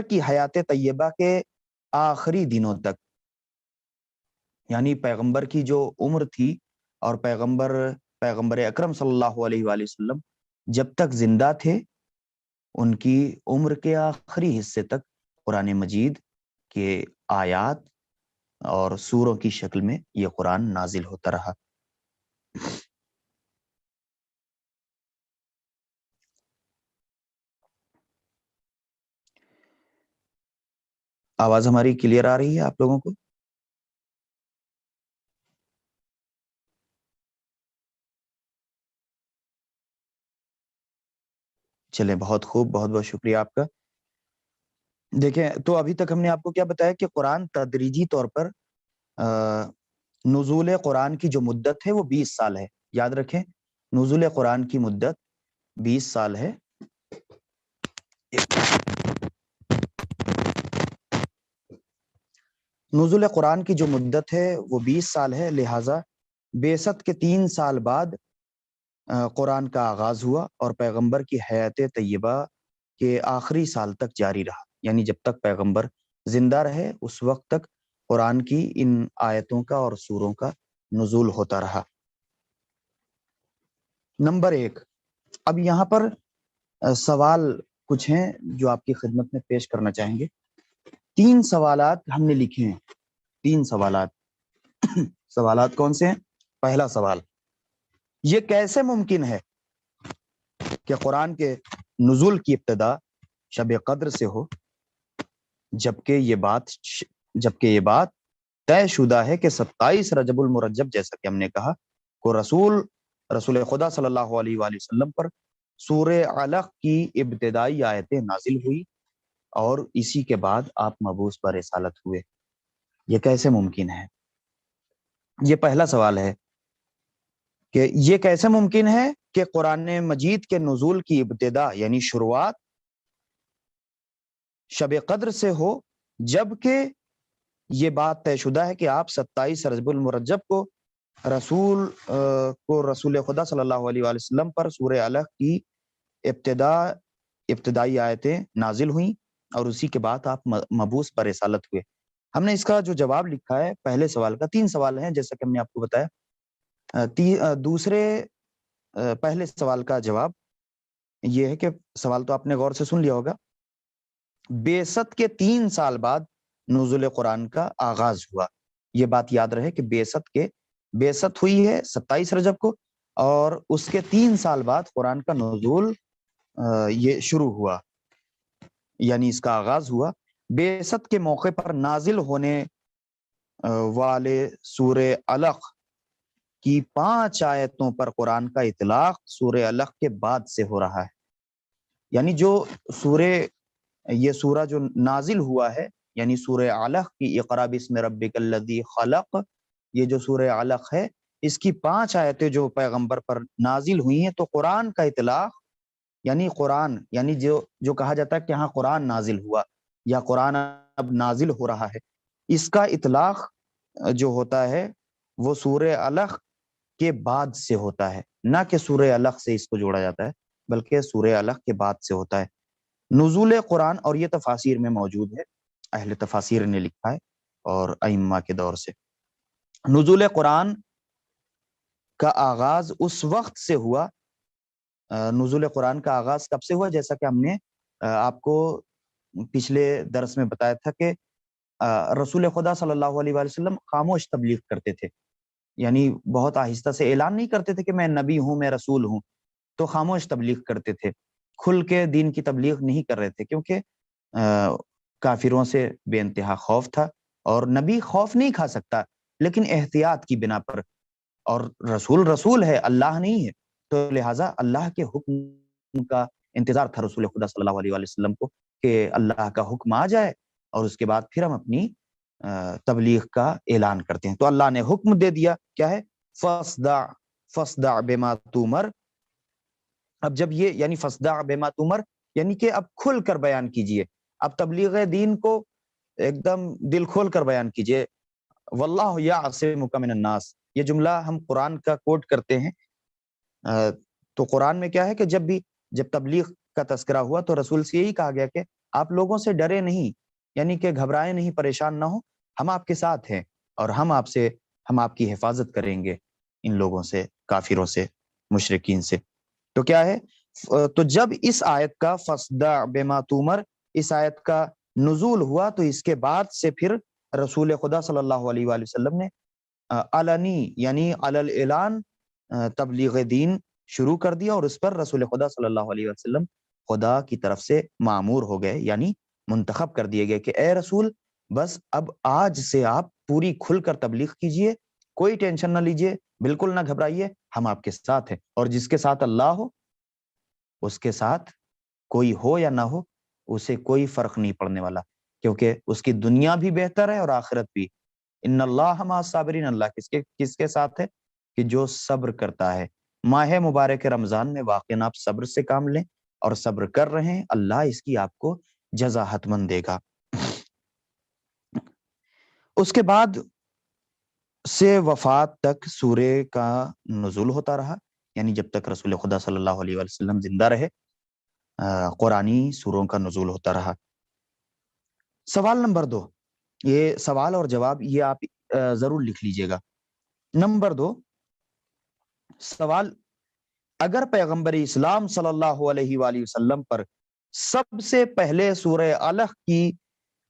کی حیات طیبہ کے آخری دنوں تک، یعنی پیغمبر کی جو عمر تھی اور پیغمبر اکرم صلی اللہ علیہ وآلہ وسلم جب تک زندہ تھے، ان کی عمر کے آخری حصے تک قرآن مجید کے آیات اور سوروں کی شکل میں یہ قرآن نازل ہوتا رہا۔ آواز ہماری کلیئر آ رہی ہے آپ لوگوں کو؟ چلیں، بہت خوب، بہت بہت شکریہ آپ کا۔ دیکھیں، تو ابھی تک ہم نے آپ کو کیا بتایا کہ قرآن تدریجی طور پر نزول قرآن کی جو مدت ہے وہ 20 سال ہے۔ یاد رکھیں، نزول قرآن کی مدت 20 سال ہے۔ نزول قرآن کی جو مدت ہے وہ 20 سال ہے، لہٰذا بعثت کے 3 سال بعد قرآن کا آغاز ہوا اور پیغمبر کی حیات طیبہ کے آخری سال تک جاری رہا، یعنی جب تک پیغمبر زندہ رہے اس وقت تک قرآن کی ان آیتوں کا اور سوروں کا نزول ہوتا رہا۔ نمبر 1، اب یہاں پر سوال کچھ ہیں جو آپ کی خدمت میں پیش کرنا چاہیں گے۔ 3 سوالات ہم نے لکھے ہیں، 3 سوالات۔ سوالات کون سے ہیں؟ پہلا سوال، یہ کیسے ممکن ہے کہ قرآن کے نزول کی ابتدا شب قدر سے ہو، جبکہ یہ بات طے شدہ ہے کہ 27 رجب المرجب، جیسا کہ ہم نے کہا، کو رسول خدا صلی اللہ علیہ وآلہ وسلم پر سورہ علق کی ابتدائی آیتیں نازل ہوئی اور اسی کے بعد آپ مبعوث پر رسالت ہوئے۔ یہ کیسے ممکن ہے؟ یہ پہلا سوال ہے کہ یہ کیسے ممکن ہے کہ قرآن مجید کے نزول کی ابتدا یعنی شروعات شب قدر سے ہو، جبکہ یہ بات طے شدہ ہے کہ آپ 27 رجب المرجب کو رسول خدا صلی اللہ علیہ وآلہ وسلم پر سورہ علق کی ابتدائی آیتیں نازل ہوئیں اور اسی کے بعد آپ مبعوث پر رسالت ہوئے۔ ہم نے اس کا جو جواب لکھا ہے پہلے سوال کا، 3 سوال ہیں جیسا کہ ہم نے آپ کو بتایا۔ پہلے سوال کا جواب یہ ہے کہ سوال تو آپ نے غور سے سن لیا ہوگا، بعثت کے 3 سال بعد نزول قرآن کا آغاز ہوا۔ یہ بات یاد رہے کہ بعثت ہوئی ہے 27 رجب کو اور اس کے 3 سال بعد قرآن کا نزول یہ شروع ہوا، یعنی اس کا آغاز ہوا۔ بعثت کے موقع پر نازل ہونے والے سورہ علق کی 5 آیتوں پر قرآن کا اطلاق سورہ علق کے بعد سے ہو رہا ہے، یعنی جو یہ سورہ جو نازل ہوا ہے یعنی سورہ علق کی اقرا بسم ربک الذی خلق، یہ جو سورہ علق ہے اس کی 5 آیتیں جو پیغمبر پر نازل ہوئی ہیں، تو قرآن کا اطلاق یعنی جو کہا جاتا ہے کہ ہاں قرآن نازل ہوا یا قرآن اب نازل ہو رہا ہے، اس کا اطلاق جو ہوتا ہے وہ سورہ علق کے بعد سے ہوتا ہے، نہ کہ سورہ علق سے اس کو جوڑا جاتا ہے بلکہ سورہ علق کے بعد سے ہوتا ہے۔ نزول قرآن، اور یہ تفاسیر میں موجود ہے، اہل تفاسیر نے لکھا ہے اور ائمہ کے دور سے، نزول قرآن کا آغاز اس وقت سے ہوا۔ نزول قرآن کا آغاز کب سے ہوا؟ جیسا کہ ہم نے آپ کو پچھلے درس میں بتایا تھا کہ رسول خدا صلی اللہ علیہ وآلہ وسلم خاموش تبلیغ کرتے تھے، یعنی بہت آہستہ سے اعلان نہیں کرتے تھے کہ میں نبی ہوں، میں رسول ہوں، تو خاموش تبلیغ کرتے تھے، کھل کے دین کی تبلیغ نہیں کر رہے تھے، کیونکہ کافروں سے بے انتہا خوف تھا اور نبی خوف نہیں کھا سکتا، لیکن احتیاط کی بنا پر، اور رسول ہے، اللہ نہیں ہے، تو لہٰذا اللہ کے حکم کا انتظار تھا رسول خدا صلی اللہ علیہ وآلہ وسلم کو کہ اللہ کا حکم آ جائے اور اس کے بعد پھر ہم اپنی تبلیغ کا اعلان کرتے ہیں۔ تو اللہ نے حکم دے دیا، کیا ہے؟ فَاصْدَعْ بِمَا تُؤْمَرْ۔ اب جب یہ یعنی فَاصْدَعْ بِمَا تُؤْمَرْ یعنی کہ اب کھل کر بیان کیجئے، اب تبلیغ دین کو ایک دم دل کھول کر بیان کیجئے۔ وَاللَّهُ يَعْصِمُكَ مِنَ النَّاسِ، یہ جملہ ہم قرآن کا کوٹ کرتے ہیں، تو قرآن میں کیا ہے کہ جب تبلیغ کا تذکرہ ہوا تو رسول سے یہی کہا گیا کہ آپ لوگوں سے ڈرے نہیں، یعنی کہ گھبرائے نہیں، پریشان نہ ہو، ہم آپ کے ساتھ ہیں اور ہم آپ کی حفاظت کریں گے ان لوگوں سے، کافروں سے، مشرکین سے۔ تو کیا ہے، تو جب اس آیت کا فصدع بما تؤمر، اس آیت کا نزول ہوا تو اس کے بعد سے پھر رسول خدا صلی اللہ علیہ وآلہ وسلم نے علنی یعنی علی الاعلان تبلیغ دین شروع کر دیا، اور اس پر رسول خدا صلی اللہ علیہ وسلم خدا کی طرف سے معمور ہو گئے، یعنی منتخب کر دیے گئے کہ اے رسول، بس اب آج سے آپ پوری کھل کر تبلیغ کیجئے، کوئی ٹینشن نہ لیجئے، بالکل نہ گھبرائیے، ہم آپ کے ساتھ ہیں، اور جس کے ساتھ اللہ ہو اس کے ساتھ کوئی ہو یا نہ ہو اسے کوئی فرق نہیں پڑنے والا، کیونکہ اس کی دنیا بھی بہتر ہے اور آخرت بھی۔ ان اللہ مع الصابرین، اللہ کس کے ساتھ ہے؟ کہ جو صبر کرتا ہے۔ ماہ مبارک رمضان میں واقعاً آپ صبر سے کام لیں اور صبر کر رہے ہیں، اللہ اس کی آپ کو جزا حتمن دے گا۔ اس کے بعد سے وفات تک سورے کا نزول ہوتا رہا، یعنی جب تک رسول خدا صلی اللہ علیہ وسلم زندہ رہے قرآنی سوروں کا نزول ہوتا رہا۔ سوال نمبر 2، یہ سوال اور جواب یہ آپ ضرور لکھ لیجئے گا۔ نمبر 2 سوال، اگر پیغمبر اسلام صلی اللہ علیہ وآلہ وسلم پر سب سے پہلے سورہ الق کی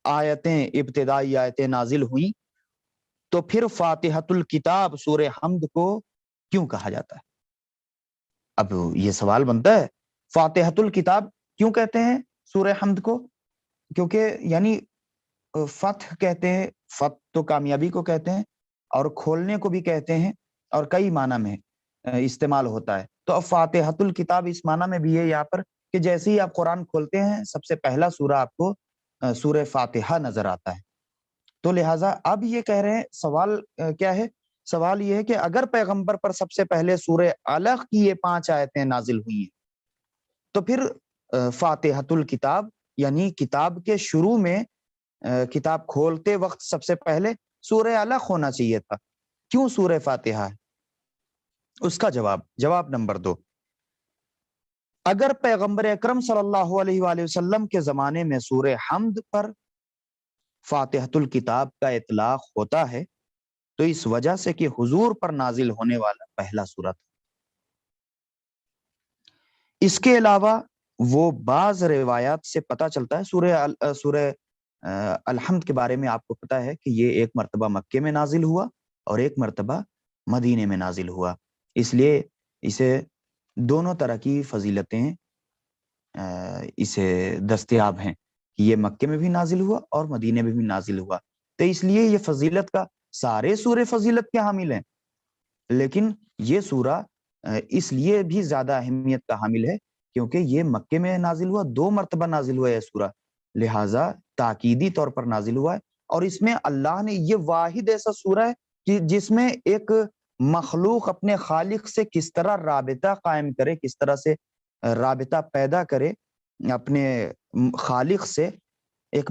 آیتیں، ابتدائی آیتیں نازل ہوئیں، تو پھر فاتحۃ الکتاب سورہ حمد کو کیوں کہا جاتا ہے؟ اب یہ سوال بنتا ہے، فاتحۃ الکتاب کیوں کہتے ہیں سورہ حمد کو؟ کیونکہ یعنی فتح کہتے ہیں، فتح تو کامیابی کو کہتے ہیں، اور کھولنے کو بھی کہتے ہیں، اور کئی معنی میں استعمال ہوتا ہے۔ تو اب فاتحۃ الکتاب اس معنی میں بھی ہے یہاں پر کہ جیسے ہی آپ قرآن کھولتے ہیں سب سے پہلا سورہ آپ کو سورہ فاتحہ نظر آتا ہے۔ تو لہٰذا اب یہ کہہ رہے ہیں، سوال کیا ہے؟ سوال یہ ہے کہ اگر پیغمبر پر سب سے پہلے سورہ الق کی یہ 5 آیتیں نازل ہوئی ہیں، تو پھر فاتحۃ الکتاب یعنی کتاب کے شروع میں کتاب کھولتے وقت سب سے پہلے سورہ الق ہونا چاہیے تھا، کیوں سورہ فاتحہ ہے؟ اس کا جواب نمبر 2، اگر پیغمبر اکرم صلی اللہ علیہ وآلہ وسلم کے زمانے میں سورہ حمد پر فاتحۃ الکتاب کا اطلاق ہوتا ہے تو اس وجہ سے کہ حضور پر نازل ہونے والا پہلا سورہ تھا۔ اس کے علاوہ وہ بعض روایات سے پتہ چلتا ہے، سورہ الحمد کے بارے میں آپ کو پتا ہے کہ یہ ایک مرتبہ مکے میں نازل ہوا اور ایک مرتبہ مدینے میں نازل ہوا، اس لیے اسے دونوں طرح کی فضیلتیں اسے دستیاب ہیں کہ یہ مکے میں بھی نازل ہوا اور مدینے میں بھی نازل ہوا، تو اس لیے یہ فضیلت کا، سارے سورے فضیلت کے حامل ہیں، لیکن یہ سورہ اس لیے بھی زیادہ اہمیت کا حامل ہے کیونکہ یہ مکے میں نازل ہوا، 2 مرتبہ نازل ہوا یہ سورہ، لہٰذا تاکیدی طور پر نازل ہوا ہے، اور اس میں اللہ نے یہ واحد ایسا سورہ ہے کہ جس میں ایک مخلوق اپنے خالق سے کس طرح رابطہ قائم کرے، کس طرح سے رابطہ پیدا کرے اپنے خالق سے، ایک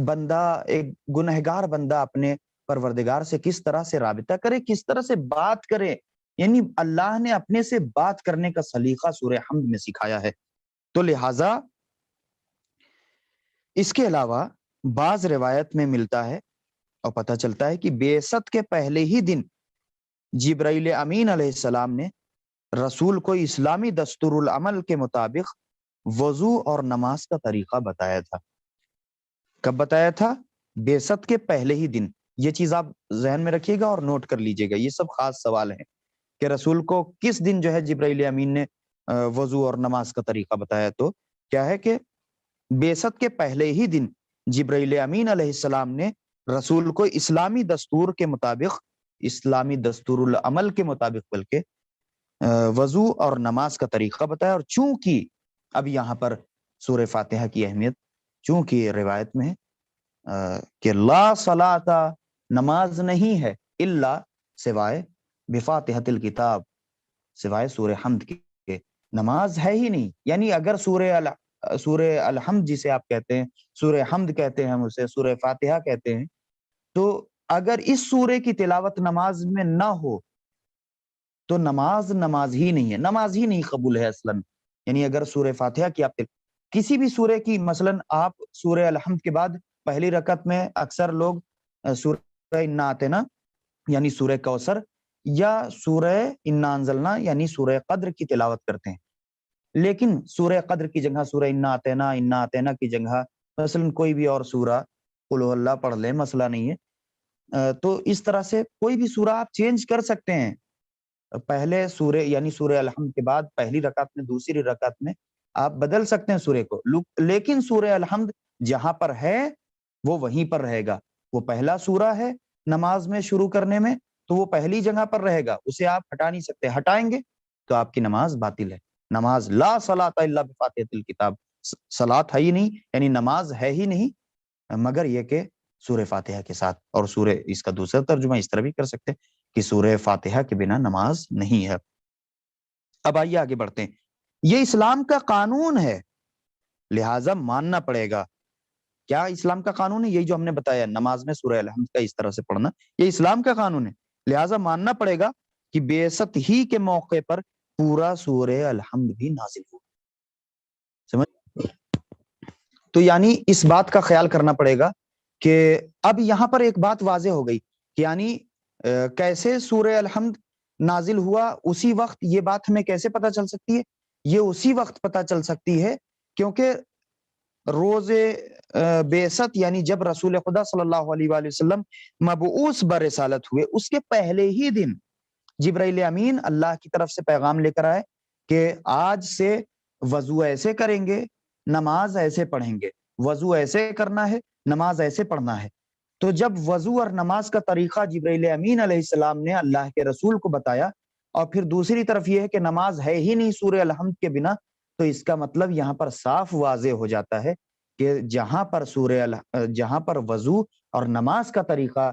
گنہگار بندہ اپنے پروردگار سے کس طرح سے رابطہ کرے، کس طرح سے بات کرے، یعنی اللہ نے اپنے سے بات کرنے کا سلیقہ سورہ حمد میں سکھایا ہے۔ تو لہٰذا اس کے علاوہ بعض روایت میں ملتا ہے اور پتہ چلتا ہے کہ بعثت کے پہلے ہی دن جبرائیل امین علیہ السلام نے رسول کو اسلامی دستور العمل کے مطابق وضو اور نماز کا طریقہ بتایا تھا۔ کب بتایا تھا؟ بعثت کے پہلے ہی دن۔ یہ چیز آپ ذہن میں رکھیے گا اور نوٹ کر لیجئے گا، یہ سب خاص سوال ہیں کہ رسول کو کس دن جو ہے جبرائیل امین نے وضو اور نماز کا طریقہ بتایا۔ تو کیا ہے کہ بعثت کے پہلے ہی دن جبرائیل امین علیہ السلام نے رسول کو اسلامی دستور کے مطابق، اسلامی دستور العمل کے مطابق بلکہ وضو اور نماز کا طریقہ بتایا، اور چونکہ اب یہاں پر سورہ فاتحہ کی اہمیت، چونکہ روایت میں کہ لا صلاۃ، نماز نہیں ہے، الا سوائے بفاتحۃ الکتاب، سوائے سورہ حمد کے نماز ہے ہی نہیں، یعنی اگر سورہ الحمد جسے آپ کہتے ہیں، سورہ حمد کہتے ہیں، ہم اسے سورہ فاتحہ کہتے ہیں، تو اگر اس سورے کی تلاوت نماز میں نہ ہو تو نماز ہی نہیں ہے، نماز ہی نہیں قبول ہے اصلاً، یعنی اگر سورہ فاتحہ کی آپ کسی بھی سورہ کی، مثلا آپ سورہ الحمد کے بعد پہلی رکعت میں اکثر لوگ سورہ انا اعطینا یعنی سورہ کوثر یا سورہ انا انزلنا یعنی سورہ قدر کی تلاوت کرتے ہیں، لیکن سورہ قدر کی جگہ سورہ انا اعطینا کی جگہ مثلا کوئی بھی اور سورہ قل هو اللہ پڑھ لیں، مسئلہ نہیں ہے۔ تو اس طرح سے کوئی بھی سورہ آپ چینج کر سکتے ہیں، پہلے سورہ یعنی سورہ الحمد کے بعد پہلی رکعت میں دوسری رکعت میں آپ بدل سکتے ہیں سورہ کو، لیکن سورہ الحمد جہاں پر ہے وہ وہیں پر رہے گا۔ وہ پہلا سورہ ہے نماز میں شروع کرنے میں، تو وہ پہلی جگہ پر رہے گا، اسے آپ ہٹا نہیں سکتے، ہٹائیں گے تو آپ کی نماز باطل ہے۔ نماز لا صلاۃ الا بفاتحۃ الکتاب، صلاۃ ہے ہی نہیں، یعنی نماز ہے ہی نہیں مگر یہ کہ سورہ فاتحہ کے ساتھ، اور سورہ اس کا دوسرا ترجمہ اس طرح بھی کر سکتے ہیں کہ سورہ فاتحہ کے بنا نماز نہیں ہے۔ اب آئیے آگے بڑھتے ہیں، یہ اسلام کا قانون ہے لہٰذا ماننا پڑے گا۔ کیا اسلام کا قانون ہے؟ یہی جو ہم نے بتایا نماز میں سورہ الحمد کا اس طرح سے پڑھنا، یہ اسلام کا قانون ہے، لہٰذا ماننا پڑے گا کہ بعثت ہی کے موقع پر پورا سورہ الحمد بھی نازل ہوا۔ سمجھ؟ تو یعنی اس بات کا خیال کرنا پڑے گا کہ اب یہاں پر ایک بات واضح ہو گئی کہ یعنی کیسے سورہ الحمد نازل ہوا، اسی وقت یہ بات ہمیں کیسے پتہ چل سکتی ہے؟ یہ اسی وقت پتہ چل سکتی ہے کیونکہ روز بعثت یعنی جب رسول خدا صلی اللہ علیہ وآلہ وسلم مبعوث برسالت ہوئے، اس کے پہلے ہی دن جبرائیل امین اللہ کی طرف سے پیغام لے کر آئے کہ آج سے وضو ایسے کریں گے، نماز ایسے پڑھیں گے، وضو ایسے کرنا ہے، نماز ایسے پڑھنا ہے۔ تو جب وضو اور نماز کا طریقہ جبرائیل امین علیہ السلام نے اللہ کے رسول کو بتایا، اور پھر دوسری طرف یہ ہے کہ نماز ہے ہی نہیں سورہ الحمد کے بنا، تو اس کا مطلب یہاں پر صاف واضح ہو جاتا ہے کہ جہاں پر وضو اور نماز کا طریقہ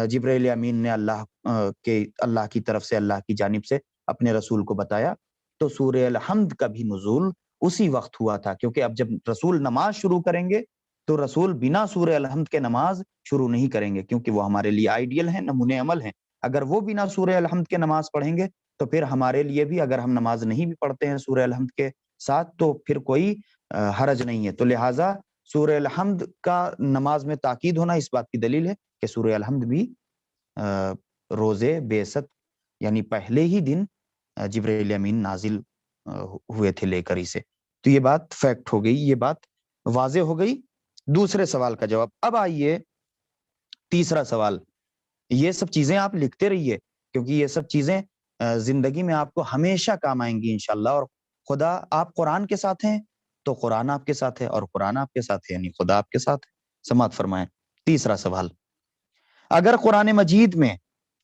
جبرائیل امین نے اللہ کی طرف سے، اللہ کی جانب سے اپنے رسول کو بتایا، تو سورہ الحمد کا بھی نزول اسی وقت ہوا تھا، کیونکہ اب جب رسول نماز شروع کریں گے تو رسول بنا سورہ الحمد کے نماز شروع نہیں کریں گے، کیونکہ وہ ہمارے لیے آئیڈیل ہیں، نمونے عمل ہیں۔ اگر وہ بنا سورہ الحمد کے نماز پڑھیں گے تو پھر ہمارے لیے بھی، اگر ہم نماز نہیں بھی پڑھتے ہیں سورہ الحمد کے ساتھ تو پھر کوئی حرج نہیں ہے۔ تو لہٰذا سورہ الحمد کا نماز میں تاکید ہونا اس بات کی دلیل ہے کہ سورہ الحمد بھی روزے بعثت یعنی پہلے ہی دن جبرائیل امین نازل ہوئے تھے لے کر اسے۔ تو یہ بات فیکٹ ہو گئی، یہ بات واضح ہو گئی۔ دوسرے سوال کا جواب۔ اب آئیے تیسرا سوال۔ یہ سب چیزیں آپ لکھتے رہیے کیونکہ یہ سب چیزیں زندگی میں آپ کو ہمیشہ کام آئیں گی انشاءاللہ، اور خدا آپ قرآن کے ساتھ ہیں تو قرآن آپ کے ساتھ ہے، اور قرآن آپ کے ساتھ ہے یعنی خدا آپ کے ساتھ ہے۔ سماعت فرمائیں۔ تیسرا سوال، اگر قرآن مجید میں،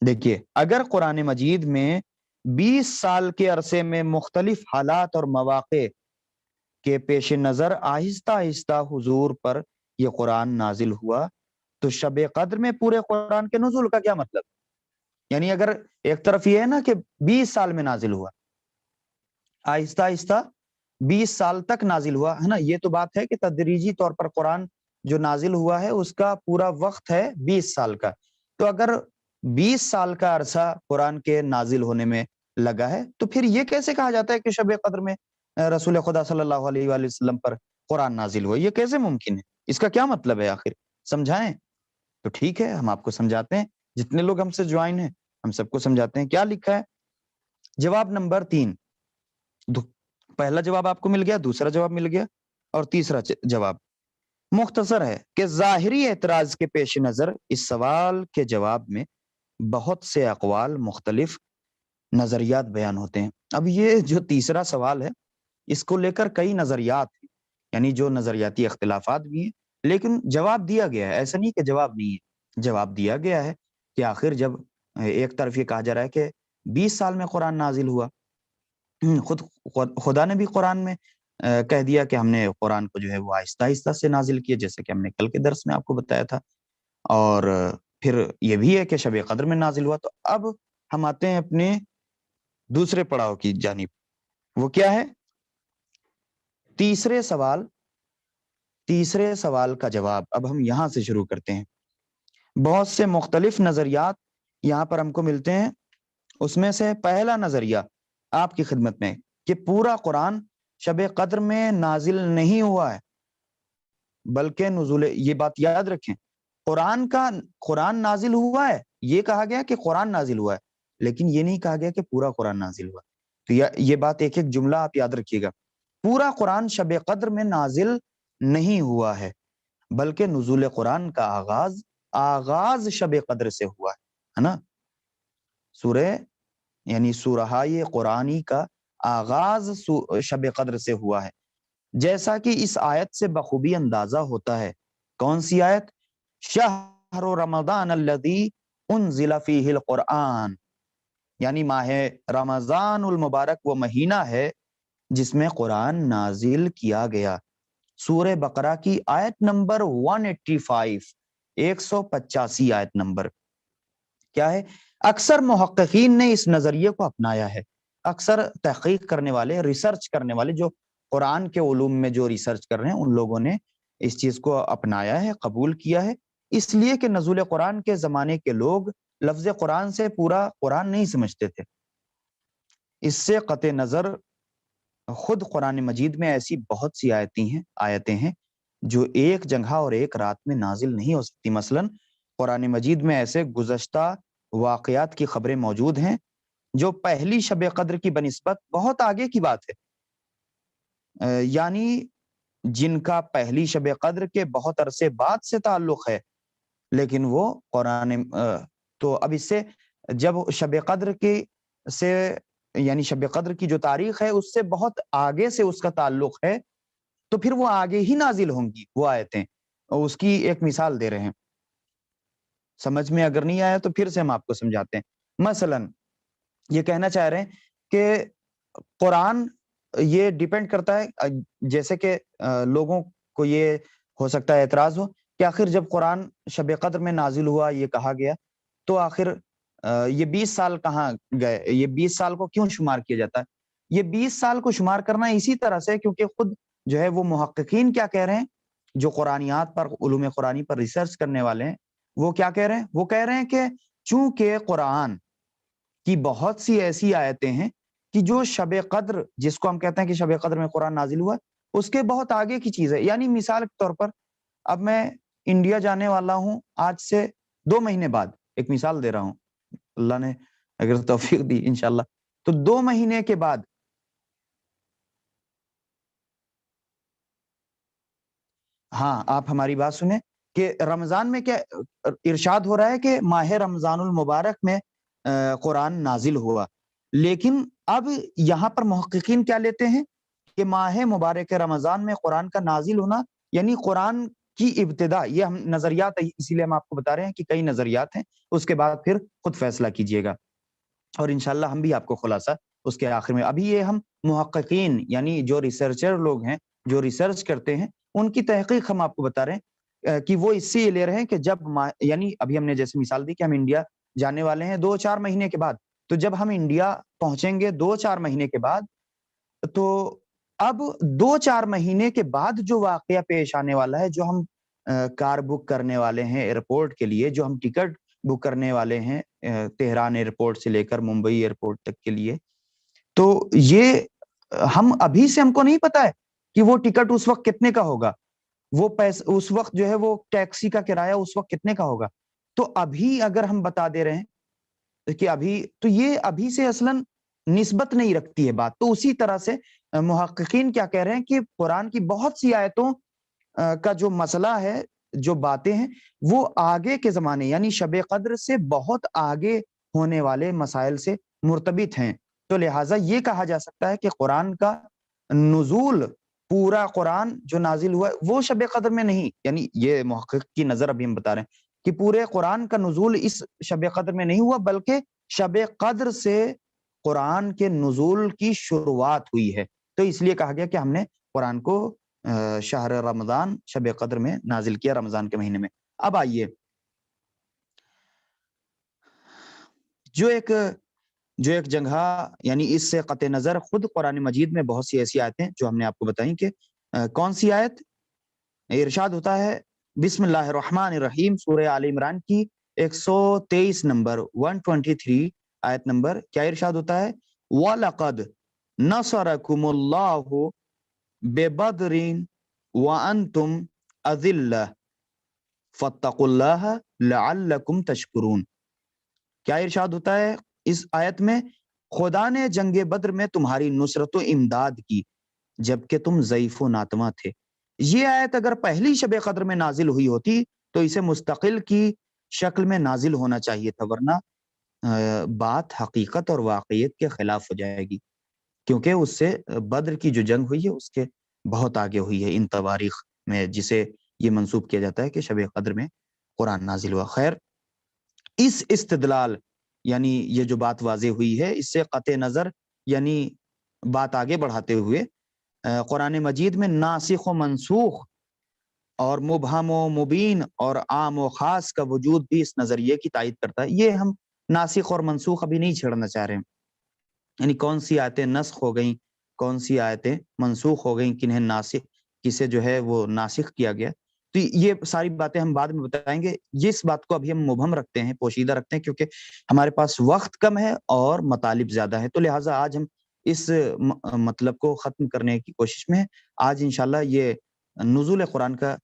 دیکھیے، اگر قرآن مجید میں 20 سال کے عرصے میں مختلف حالات اور مواقع کے پیش نظر آہستہ آہستہ حضور پر یہ قرآن نازل ہوا، تو شب قدر میں پورے قرآن کے نزول کا کیا مطلب؟ یعنی اگر ایک طرف یہ ہے نا کہ 20 سال میں نازل ہوا، آہستہ آہستہ 20 سال تک نازل ہوا ہے نا، یہ تو بات ہے کہ تدریجی طور پر قرآن جو نازل ہوا ہے اس کا پورا وقت ہے 20 سال کا۔ تو اگر 20 سال کا عرصہ قرآن کے نازل ہونے میں لگا ہے تو پھر یہ کیسے کہا جاتا ہے کہ شب قدر میں رسول خدا صلی اللہ علیہ وآلہ وسلم پر قرآن نازل ہوا؟ یہ کیسے ممکن ہے؟ اس کا کیا مطلب ہے آخر؟ سمجھائیں تو ٹھیک ہے، ہم آپ کو سمجھاتے ہیں، جتنے لوگ ہم سے جوائن ہیں ہم سب کو سمجھاتے ہیں۔ کیا لکھا ہے؟ جواب نمبر 3، پہلا جواب آپ کو مل گیا، دوسرا جواب مل گیا، اور تیسرا جواب مختصر ہے کہ ظاہری اعتراض کے پیش نظر اس سوال کے جواب میں بہت سے اقوال، مختلف نظریات بیان ہوتے ہیں۔ اب یہ جو تیسرا سوال ہے اس کو لے کر کئی نظریات ہیں، یعنی جو نظریاتی اختلافات بھی ہیں، لیکن جواب دیا گیا ہے، ایسا نہیں کہ جواب نہیں ہے، جواب دیا گیا ہے کہ آخر جب ایک طرف یہ کہا جا رہا ہے کہ 20 سال میں قرآن نازل ہوا، خود خدا نے بھی قرآن میں کہہ دیا کہ ہم نے قرآن کو جو ہے وہ آہستہ آہستہ سے نازل کیا، جیسے کہ ہم نے کل کے درس میں آپ کو بتایا تھا، اور پھر یہ بھی ہے کہ شب قدر میں نازل ہوا۔ تو اب ہم آتے ہیں اپنے دوسرے پڑاؤ کی جانب، وہ کیا ہے؟ تیسرے سوال کا جواب۔ اب ہم یہاں سے شروع کرتے ہیں۔ بہت سے مختلف نظریات یہاں پر ہم کو ملتے ہیں، اس میں سے پہلا نظریہ آپ کی خدمت میں کہ پورا قرآن شب قدر میں نازل نہیں ہوا ہے بلکہ نزول، یہ بات یاد رکھیں، قرآن نازل ہوا ہے، یہ کہا گیا کہ قرآن نازل ہوا ہے، لیکن یہ نہیں کہا گیا کہ پورا قرآن نازل ہوا ہے۔ تو یہ بات ایک ایک جملہ آپ یاد رکھیے گا، پورا قرآن شب قدر میں نازل نہیں ہوا ہے بلکہ نزول قرآن کا آغاز شب قدر سے ہوا ہے نا۔ سورہ یعنی سورہ قرآنی کا آغاز شب قدر سے ہوا ہے، جیسا کہ اس آیت سے بخوبی اندازہ ہوتا ہے۔ کون سی آیت؟ شہر رمضان الذی انزل فیہ القرآن، یعنی ماہ رمضان المبارک وہ مہینہ ہے جس میں قرآن نازل کیا گیا۔ سورہ بقرہ کی آیت نمبر 185، 185 آیت نمبر کیا ہے؟ اکثر محققین نے اس نظریے کو اپنایا ہے، اکثر تحقیق کرنے والے، ریسرچ کرنے والے، جو قرآن کے علوم میں جو ریسرچ کر رہے ہیں ان لوگوں نے اس چیز کو اپنایا ہے، قبول کیا ہے، اس لیے کہ نزول قرآن کے زمانے کے لوگ لفظ قرآن سے پورا قرآن نہیں سمجھتے تھے۔ اس سے قطع نظر خود قرآن مجید میں ایسی بہت سی آیتیں ہیں جو ایک جگہ اور ایک رات میں نازل نہیں ہو سکتی۔ مثلا قرآن مجید میں ایسے گزشتہ واقعات کی خبریں موجود ہیں جو پہلی شب قدر کی بنسبت بہت آگے کی بات ہے، یعنی جن کا پہلی شب قدر کے بہت عرصے بعد سے تعلق ہے، لیکن وہ تو اب اس سے جب شب قدر کی سے یعنی شب قدر کی جو تاریخ ہے اس سے بہت آگے سے اس کا تعلق ہے، تو پھر وہ آگے ہی نازل ہوں گی وہ آیتیں۔ اس کی ایک مثال دے رہے ہیں، سمجھ میں اگر نہیں آیا تو پھر سے ہم آپ کو سمجھاتے ہیں۔ مثلا یہ کہنا چاہ رہے ہیں کہ قرآن یہ ڈیپینڈ کرتا ہے، جیسے کہ لوگوں کو یہ ہو سکتا ہے اعتراض ہو کہ آخر جب قرآن شب قدر میں نازل ہوا یہ کہا گیا تو آخر یہ 20 سال کہاں گئے، یہ 20 سال کو کیوں شمار کیا جاتا ہے؟ یہ 20 سال کو شمار کرنا اسی طرح سے کیونکہ خود جو ہے وہ محققین کیا کہہ رہے ہیں، جو قرآنیات پر، علوم قرآنی پر ریسرچ کرنے والے ہیں، وہ کیا کہہ رہے ہیں؟ وہ کہہ رہے ہیں کہ چونکہ قرآن کی بہت سی ایسی آیتیں ہیں کہ جو شب قدر، جس کو ہم کہتے ہیں کہ شب قدر میں قرآن نازل ہوا، اس کے بہت آگے کی چیز ہے۔ یعنی مثال کے طور پر اب میں انڈیا جانے والا ہوں آج سے 2 مہینے بعد، ایک مثال دے رہا ہوں، اللہ نے اگر توفیق دی انشاءاللہ، تو 2 مہینے کے بعد ہاں آپ ہماری بات سنیں کہ رمضان میں کیا ارشاد ہو رہا ہے کہ ماہ رمضان المبارک میں قرآن نازل ہوا، لیکن اب یہاں پر محققین کیا لیتے ہیں کہ ماہ مبارک رمضان میں قرآن کا نازل ہونا یعنی قرآن کی ابتدا، یہ ہم نظریات، اسی لیے ہم آپ کو بتا رہے ہیں کہ کئی نظریات ہیں، اس کے بعد پھر خود فیصلہ کیجئے گا، اور انشاءاللہ ہم بھی آپ کو خلاصہ اس کے آخر میں، ابھی یہ ہم محققین یعنی جو ریسرچر لوگ ہیں، جو ریسرچ کرتے ہیں، ان کی تحقیق ہم آپ کو بتا رہے ہیں کہ وہ اس سے یہ لے رہے ہیں کہ جب یعنی ابھی ہم نے جیسے مثال دی کہ ہم انڈیا جانے والے ہیں 2-4 مہینے کے بعد، تو جب ہم انڈیا پہنچیں گے 2-4 مہینے کے بعد، تو اب 2-4 مہینے کے بعد جو واقعہ پیش آنے والا ہے، جو ہم کار بک کرنے والے ہیں ایئرپورٹ کے لیے، جو ہم ٹکٹ بک کرنے والے ہیں تہران ایئرپورٹ سے لے کر ممبئی ایئرپورٹ تک کے لیے، تو یہ ہم ابھی سے ہم کو نہیں پتا ہے کہ وہ ٹکٹ اس وقت کتنے کا ہوگا، وہ پیسہ اس وقت جو ہے وہ ٹیکسی کا کرایہ اس وقت کتنے کا ہوگا، تو ابھی اگر ہم بتا دے رہے ہیں کہ ابھی، تو یہ ابھی سے اصلاً نسبت نہیں رکھتی ہے بات۔ تو اسی طرح سے محققین کیا کہہ رہے ہیں کہ قرآن کی بہت سی آیتوں کا جو مسئلہ ہے، جو باتیں ہیں، وہ آگے کے زمانے یعنی شب قدر سے بہت آگے ہونے والے مسائل سے مرتبط ہیں، تو لہٰذا یہ کہا جا سکتا ہے کہ قرآن کا نزول، پورا قرآن جو نازل ہوا ہے وہ شب قدر میں نہیں، یعنی یہ محقق کی نظر ابھی ہم بتا رہے ہیں کہ پورے قرآن کا نزول اس شب قدر میں نہیں ہوا، بلکہ شب قدر سے قرآن کے نزول کی شروعات ہوئی ہے، تو اس لیے کہا گیا کہ ہم نے قرآن کو شہر رمضان شب قدر میں نازل کیا، رمضان کے مہینے میں۔ اب آئیے جو ایک جگہ یعنی اس سے قطع نظر خود قرآن مجید میں بہت سی ایسی آیتیں جو ہم نے آپ کو بتائیں کہ کون سی آیت ارشاد ہوتا ہے، بسم اللہ الرحمن الرحیم، سورہ آل عمران کی 123 نمبر 123 آیت نمبر، کیا ارشاد ہوتا ہے؟ وَلَقَدْ نَصَرَكُمُ اللَّهُ ببدرین وانتم اذلہ فاتقوا اللہ لعلکم تشکرون. کیا ارشاد ہوتا ہے اس آیت میں؟ خدا نے جنگ بدر میں تمہاری نصرت و امداد کی جبکہ تم ضعیف و ناتواں تھے. یہ آیت اگر پہلی شب قدر میں نازل ہوئی ہوتی تو اسے مستقل کی شکل میں نازل ہونا چاہیے تھا، ورنہ بات حقیقت اور واقعیت کے خلاف ہو جائے گی، کیونکہ اس سے بدر کی جو جنگ ہوئی ہے اس کے بہت آگے ہوئی ہے ان تواریخ میں، جسے یہ منسوب کیا جاتا ہے کہ شب قدر میں قرآن نازل ہوا. خیر، اس استدلال یعنی یہ جو بات واضح ہوئی ہے، اس سے قطع نظر یعنی بات آگے بڑھاتے ہوئے قرآن مجید میں ناسخ و منسوخ اور مبہم و مبین اور عام و خاص کا وجود بھی اس نظریے کی تائید کرتا ہے. یہ ہم ناسخ اور منسوخ ابھی نہیں چھیڑنا چاہ رہے ہیں، یعنی کون سی آیتیں نسخ ہو گئیں، کون سی آیتیں منسوخ ہو گئیں، کنہیں ناسخ، کسے جو ہے وہ ناسخ کیا گیا. تو یہ ساری باتیں ہم بعد میں بتائیں گے. اس بات کو ابھی ہم مبہم رکھتے ہیں، پوشیدہ رکھتے ہیں، کیونکہ ہمارے پاس وقت کم ہے اور مطالب زیادہ ہے. تو لہٰذا آج ہم اس مطلب کو ختم کرنے کی کوشش میں ہیں. آج انشاءاللہ یہ نزول قرآن کا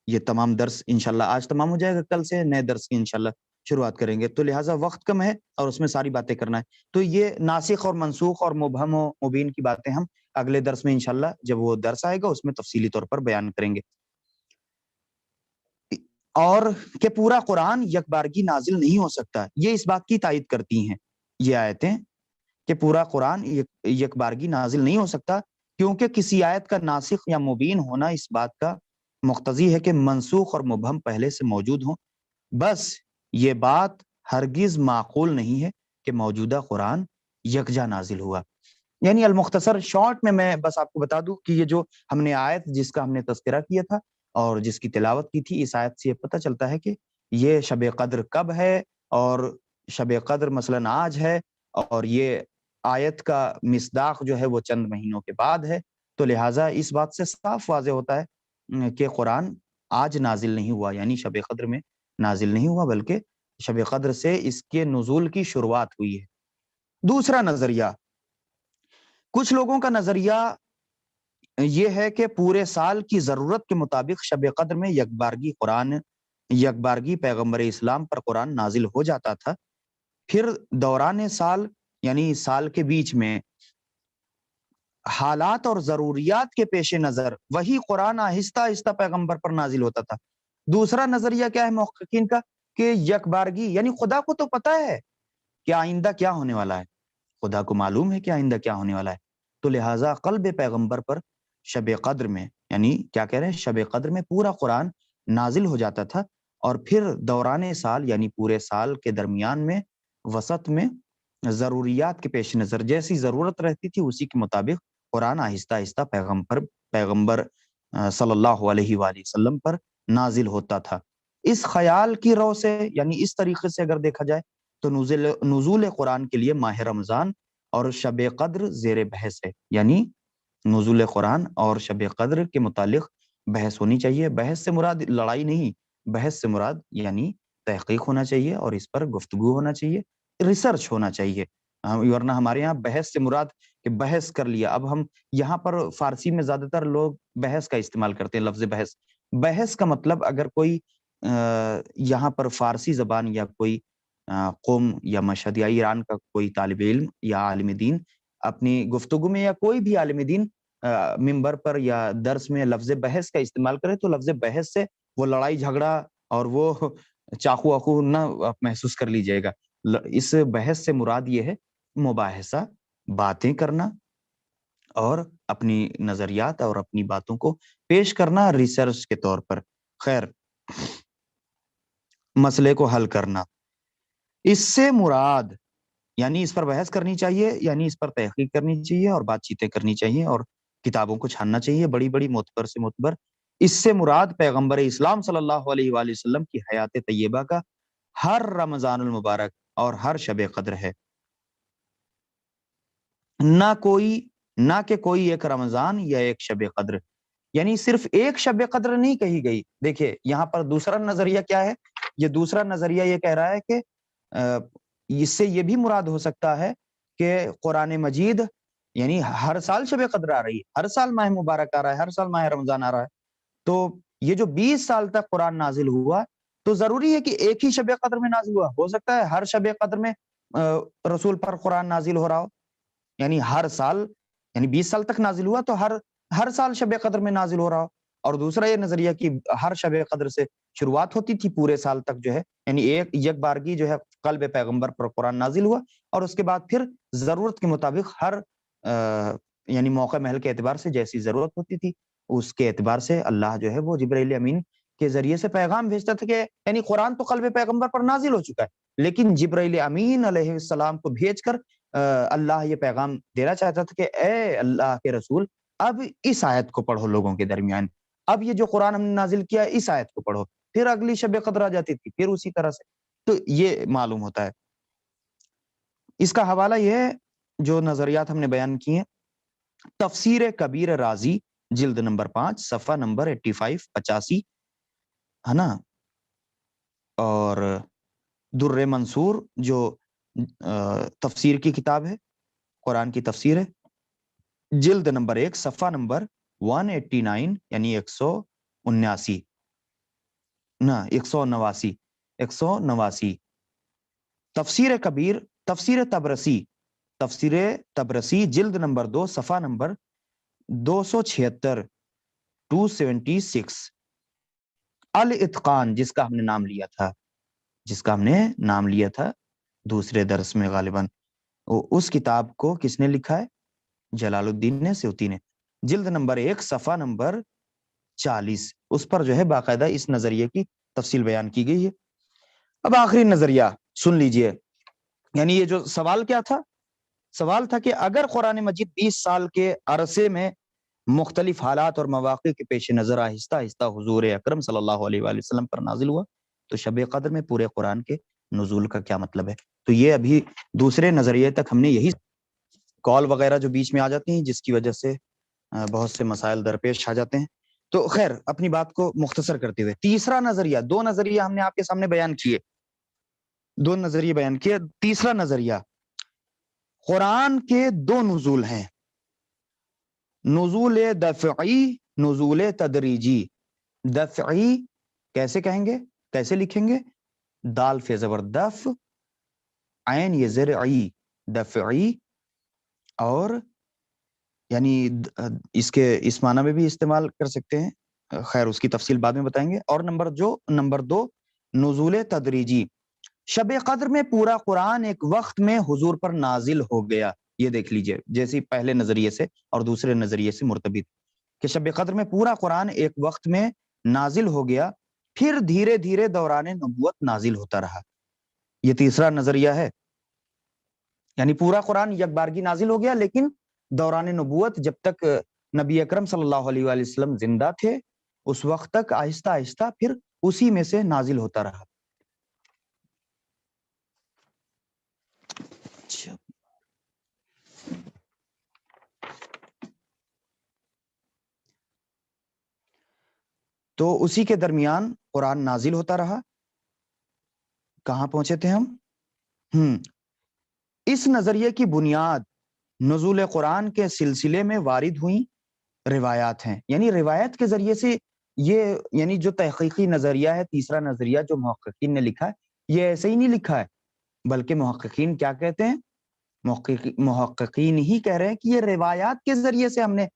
یہ تمام درس انشاءاللہ آج تمام ہو جائے گا. کل سے نئے درس کی انشاءاللہ شروعات کریں گے. تو لہٰذا وقت کم ہے اور اس میں ساری باتیں کرنا ہے. تو یہ ناسخ اور منسوخ اور مبہم و مبین کی باتیں ہم اگلے درس میں انشاءاللہ جب وہ درس آئے گا اس میں تفصیلی طور پر بیان کریں گے. اور کہ پورا قرآن یک بارگی نازل نہیں ہو سکتا، یہ اس بات کی تائید کرتی ہیں یہ آیتیں کہ پورا قرآن یک بارگی نازل نہیں ہو سکتا، کیونکہ کسی آیت کا ناسخ یا مبین ہونا اس بات کا مقتضی ہے کہ منسوخ اور مبہم پہلے سے موجود ہوں. بس یہ بات ہرگز معقول نہیں ہے کہ موجودہ قرآن یکجا نازل ہوا. یعنی المختصر شارٹ میں بس آپ کو بتا دوں کہ یہ جو ہم نے آیت جس کا ہم نے تذکرہ کیا تھا اور جس کی تلاوت کی تھی، اس آیت سے یہ پتہ چلتا ہے کہ یہ شب قدر کب ہے، اور شب قدر مثلاً آج ہے، اور یہ آیت کا مصداق جو ہے وہ چند مہینوں کے بعد ہے. تو لہٰذا اس بات سے صاف واضح ہوتا ہے کہ قرآن آج نازل نہیں ہوا، یعنی شب قدر میں نازل نہیں ہوا، بلکہ شب قدر سے اس کے نزول کی شروعات ہوئی ہے. دوسرا نظریہ، کچھ لوگوں کا نظریہ یہ ہے کہ پورے سال کی ضرورت کے مطابق شب قدر میں یکبارگی پیغمبر اسلام پر قرآن نازل ہو جاتا تھا. پھر دوران سال یعنی سال کے بیچ میں حالات اور ضروریات کے پیش نظر وہی قرآن آہستہ آہستہ پیغمبر پر نازل ہوتا تھا. دوسرا نظریہ کیا ہے محققین کا؟ کہ یکبارگی یعنی خدا کو تو پتہ ہے کہ آئندہ کیا ہونے والا ہے، خدا کو معلوم ہے کہ آئندہ کیا ہونے والا ہے، تو لہٰذا قلب پیغمبر پر شب قدر میں یعنی کیا کہہ رہے ہیں شب قدر میں پورا قرآن نازل ہو جاتا تھا. اور پھر دوران سال یعنی پورے سال کے درمیان میں وسط میں ضروریات کے پیش نظر جیسی ضرورت رہتی تھی اسی کے مطابق قرآن آہستہ آہستہ پیغمبر صلی اللہ علیہ وآلہ وسلم پر نازل ہوتا تھا. اس خیال کی رو سے یعنی اس طریقے سے اگر دیکھا جائے تو نزول قرآن کے لیے ماہ رمضان اور شب قدر زیر بحث ہے. یعنی نزول قرآن اور شب قدر کے متعلق بحث ہونی چاہیے. بحث سے مراد لڑائی نہیں، بحث سے مراد یعنی تحقیق ہونا چاہیے اور اس پر گفتگو ہونا چاہیے، ریسرچ ہونا چاہیے. ورنہ ہمارے یہاں بحث سے مراد کہ بحث کر لیا. اب ہم یہاں پر فارسی میں زیادہ تر لوگ بحث کا استعمال کرتے ہیں، لفظ بحث. بحث کا مطلب اگر کوئی یہاں پر فارسی زبان یا کوئی قوم یا مشہد یا ایران کا کوئی طالب علم یا عالم دین اپنی گفتگو میں یا کوئی بھی عالم دین ممبر پر یا درس میں لفظ بحث کا استعمال کرے تو لفظ بحث سے وہ لڑائی جھگڑا اور وہ چاقو واقو نہ محسوس کر لیجئے گا. اس بحث سے مراد یہ ہے مباحثہ، باتیں کرنا اور اپنی نظریات اور اپنی باتوں کو پیش کرنا ریسرچ کے طور پر. خیر، مسئلے کو حل کرنا، اس سے مراد یعنی اس پر بحث کرنی چاہیے، یعنی اس پر تحقیق کرنی چاہیے اور بات چیتیں کرنی چاہیے اور کتابوں کو چھاننا چاہیے، بڑی بڑی معتبر سے معتبر. اس سے مراد پیغمبر اسلام صلی اللہ علیہ وآلہ وسلم کی حیات طیبہ کا ہر رمضان المبارک اور ہر شب قدر ہے، نہ کہ کوئی ایک رمضان یا ایک شب قدر. یعنی صرف ایک شب قدر نہیں کہی گئی. دیکھیں یہاں پر دوسرا نظریہ کیا ہے، یہ دوسرا نظریہ یہ کہہ رہا ہے کہ اس سے یہ بھی مراد ہو سکتا ہے کہ قرآن مجید یعنی ہر سال شب قدر آ رہی ہے، ہر سال ماہ مبارک آ رہا ہے، ہر سال ماہ رمضان آ رہا ہے. تو یہ جو 20 سال تک قرآن نازل ہوا تو ضروری ہے کہ ایک ہی شب قدر میں نازل ہوا؟ ہو سکتا ہے ہر شب قدر میں رسول پر قرآن نازل ہو رہا ہو، یعنی ہر سال، یعنی 20 سال تک نازل ہوا تو ہر سال شب قدر میں نازل ہو رہا ہو. اور دوسرا یہ نظریہ کہ ہر شب قدر سے شروعات ہوتی تھی، پورے سال تک جو ہے یعنی یک بارگی جو ہے قلب پیغمبر پر قرآن نازل ہوا، اور اس کے بعد پھر ضرورت کے مطابق ہر یعنی موقع محل کے اعتبار سے جیسی ضرورت ہوتی تھی اس کے اعتبار سے اللہ جو ہے وہ جبرائیل امین کے ذریعے سے پیغام بھیجتا تھا کہ یعنی قرآن تو قلب پیغمبر پر نازل ہو چکا ہے، لیکن جبرائیل امین علیہ السلام کو بھیج کر اللہ یہ پیغام دینا چاہتا تھا کہ اے اللہ کے رسول، اب اس آیت کو پڑھو لوگوں کے درمیان، اب یہ جو قرآن ہم نے نازل کیا ہے اس آیت کو پڑھو، پھر اگلی شب قدر آ جاتی تھی، پھر اسی طرح سے. تو یہ معلوم ہوتا ہے. اس کا حوالہ یہ ہے جو نظریات ہم نے بیان کی ہیں، تفسیر کبیر رازی جلد نمبر 5 صفحہ نمبر 85 ہے نا، اور در منصور جو تفسیر کی کتاب ہے، قرآن کی تفسیر ہے، جلد نمبر 1 صفحہ نمبر 189 یعنی 179 نا 189 تفسیر کبیر، تفسیر تبرسی جلد نمبر 2 صفحہ نمبر 276 276 الاتقان جس کا ہم نے نام لیا تھا دوسرے درس میں غالباً، اس کتاب کو کس نے لکھا ہے؟ جلال الدین نے سیوطی نے، جلد نمبر 1 صفحہ نمبر 40، اس پر جو ہے باقاعدہ اس نظریے کی تفصیل بیان کی گئی ہے. اب آخری نظریہ سن لیجئے، یعنی یہ جو سوال کیا تھا؟ سوال تھا کہ اگر قرآن مجید 20 سال کے عرصے میں مختلف حالات اور مواقع کے پیش نظر آہستہ آہستہ حضور اکرم صلی اللہ علیہ وآلہ وسلم پر نازل ہوا، تو شب قدر میں پورے قرآن کے نزول کا کیا مطلب ہے؟ تو یہ ابھی دوسرے نظریے تک ہم نے یہی کال وغیرہ جو بیچ میں آ جاتی ہیں جس کی وجہ سے بہت سے مسائل درپیش آ جاتے ہیں. تو خیر اپنی بات کو مختصر کرتے ہوئے تیسرا نظریہ، دو نظریہ ہم نے آپ کے سامنے بیان کیے، تیسرا نظریہ، قرآن کے دو نزول ہیں، نزول دفعی، نزول تدریجی. دفعی کیسے کہیں گے، کیسے لکھیں گے؟ دال فی زبر دف، عین یہ زر عی، دفعی. اور یعنی اس معنی میں بھی استعمال کر سکتے ہیں، خیر اس کی تفصیل بعد میں بتائیں گے. اور نمبر دو نزول تدریجی، شب قدر میں پورا قرآن ایک وقت میں حضور پر نازل ہو گیا. یہ دیکھ لیجئے جیسے پہلے نظریے سے اور دوسرے نظریے سے مرتبط، کہ شب قدر میں پورا قرآن ایک وقت میں نازل ہو گیا، پھر دھیرے دھیرے دوران نبوت نازل ہوتا رہا. یہ تیسرا نظریہ ہے، یعنی پورا قرآن یک بارگی نازل ہو گیا، لیکن دوران نبوت جب تک نبی اکرم صلی اللہ علیہ وآلہ وسلم زندہ تھے اس وقت تک آہستہ آہستہ پھر اسی میں سے نازل ہوتا رہا. تو اسی کے درمیان قرآن نازل ہوتا رہا. کہاں پہنچے تھے ہم؟ اس نظریے کی بنیاد نزول قرآن کے سلسلے میں وارد ہوئی روایات ہیں، یعنی روایت کے ذریعے سے یہ یعنی جو تحقیقی نظریہ ہے، تیسرا نظریہ جو محققین نے لکھا ہے، یہ ایسے ہی نہیں لکھا ہے، بلکہ محققین کیا کہتے ہیں؟ محققین ہی کہہ رہے ہیں کہ یہ روایات کے ذریعے سے ہم نے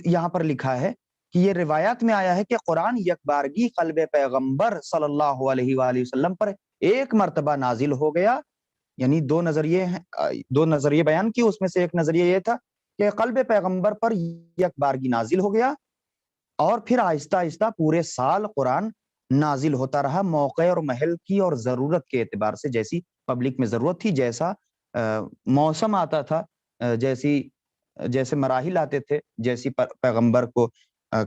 یہاں پر لکھا ہے کہ یہ روایات میں آیا ہے کہ قرآن یک بارگی قلب پیغمبر صلی اللہ علیہ وآلہ وسلم پر ایک مرتبہ نازل ہو گیا. یعنی دو نظریے بیان کی، اس میں سے ایک نظریہ یہ تھا کہ قلب پیغمبر پر یک بارگی نازل ہو گیا اور پھر آہستہ آہستہ پورے سال قرآن نازل ہوتا رہا، موقع اور محل کی اور ضرورت کے اعتبار سے، جیسی پبلک میں ضرورت تھی، جیسا موسم آتا تھا، جیسے مراحل آتے تھے، جیسی پیغمبر کو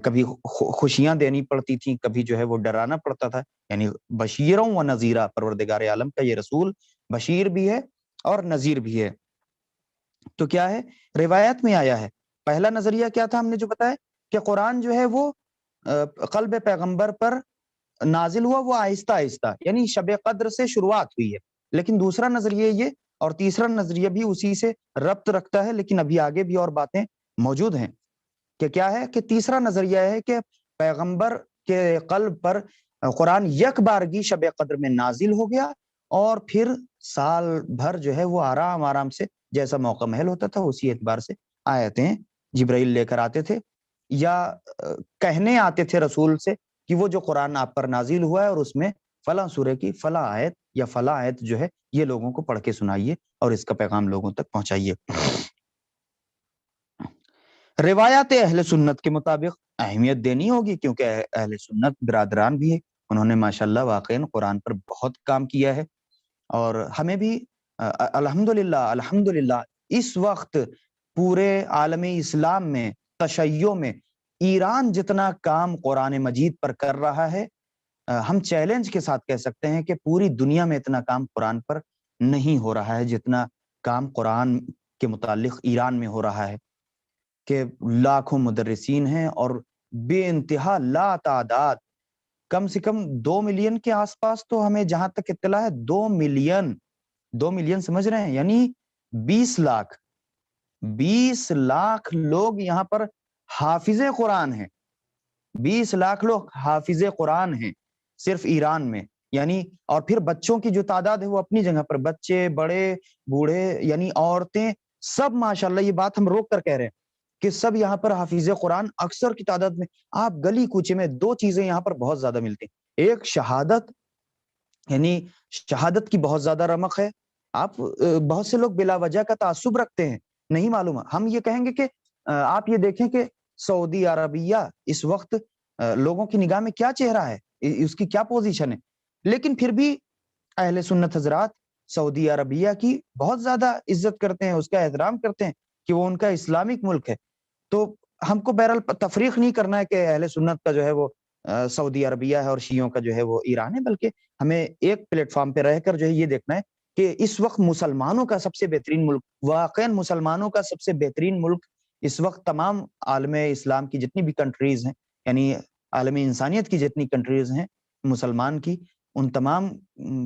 کبھی خوشیاں دینی پڑتی تھیں، کبھی جو ہے وہ ڈرانا پڑتا تھا. یعنی بشیروں و نذیرہ، پروردگار عالم کا یہ رسول بشیر بھی ہے اور نذیر بھی ہے. تو کیا ہے؟ روایت میں آیا ہے. پہلا نظریہ کیا تھا ہم نے جو بتایا کہ قرآن جو ہے وہ قلب پیغمبر پر نازل ہوا، وہ آہستہ آہستہ، یعنی شب قدر سے شروعات ہوئی ہے. لیکن دوسرا نظریہ یہ اور تیسرا نظریہ بھی اسی سے ربط رکھتا ہے، لیکن ابھی آگے بھی اور باتیں موجود ہیں کہ کیا ہے کہ تیسرا نظریہ ہے کہ پیغمبر کے قلب پر قرآن یک بارگی شب قدر میں نازل ہو گیا، اور پھر سال بھر جو ہے وہ آرام آرام سے جیسا موقع محل ہوتا تھا اسی اعتبار سے آیتیں جبرائیل لے کر آتے تھے، یا کہنے آتے تھے رسول سے کہ وہ جو قرآن آپ پر نازل ہوا ہے اور اس میں فلاں سورے کی فلاں آیت یا فلاں آیت جو ہے یہ لوگوں کو پڑھ کے سنائیے اور اس کا پیغام لوگوں تک پہنچائیے۔ روایات اہل سنت کے مطابق اہمیت دینی ہوگی، کیونکہ اہل سنت برادران بھی ہے، انہوں نے ماشاءاللہ واقعی قرآن پر بہت کام کیا ہے، اور ہمیں بھی الحمدللہ اس وقت پورے عالم اسلام میں تشیع میں ایران جتنا کام قرآن مجید پر کر رہا ہے، ہم چیلنج کے ساتھ کہہ سکتے ہیں کہ پوری دنیا میں اتنا کام قرآن پر نہیں ہو رہا ہے جتنا کام قرآن کے متعلق ایران میں ہو رہا ہے، کہ لاکھوں مدرسین ہیں اور بے انتہا لا تعداد، کم سے کم 2 ملین کے آس پاس تو ہمیں جہاں تک اطلاع ہے 2 ملین سمجھ رہے ہیں، یعنی 20 لاکھ 20 لاکھ لوگ یہاں پر حافظ قرآن ہیں، 20 لاکھ لوگ حافظ قرآن ہیں صرف ایران میں، یعنی اور پھر بچوں کی جو تعداد ہے وہ اپنی جگہ پر، بچے بڑے بوڑھے یعنی عورتیں سب ماشاءاللہ، یہ بات ہم روک کر کہہ رہے ہیں کہ سب یہاں پر حافظ قرآن اکثر کی تعداد میں۔ آپ گلی کوچے میں 2 چیزیں یہاں پر بہت زیادہ ملتی ہیں، ایک شہادت، یعنی شہادت کی بہت زیادہ رمق ہے۔ آپ بہت سے لوگ بلا وجہ کا تعصب رکھتے ہیں، نہیں معلوم، ہم یہ کہیں گے کہ آپ یہ دیکھیں کہ سعودی عربیہ اس وقت لوگوں کی نگاہ میں کیا چہرہ ہے، اس کی کیا پوزیشن ہے، لیکن پھر بھی اہل سنت حضرات سعودی عربیہ کی بہت زیادہ عزت کرتے ہیں، اس کا احترام کرتے ہیں کہ وہ ان کا اسلامک ملک ہے۔ تو ہم کو بہرحال تفریق نہیں کرنا ہے کہ اہل سنت کا جو ہے وہ سعودی عربیہ ہے اور شیعوں کا جو ہے وہ ایران ہے، بلکہ ہمیں ایک پلیٹ فارم پہ رہ کر جو ہے یہ دیکھنا ہے کہ اس وقت مسلمانوں کا سب سے بہترین ملک، واقعی مسلمانوں کا سب سے بہترین ملک اس وقت تمام عالم اسلام کی جتنی بھی کنٹریز ہیں، یعنی عالم انسانیت کی جتنی کنٹریز ہیں مسلمان کی، ان تمام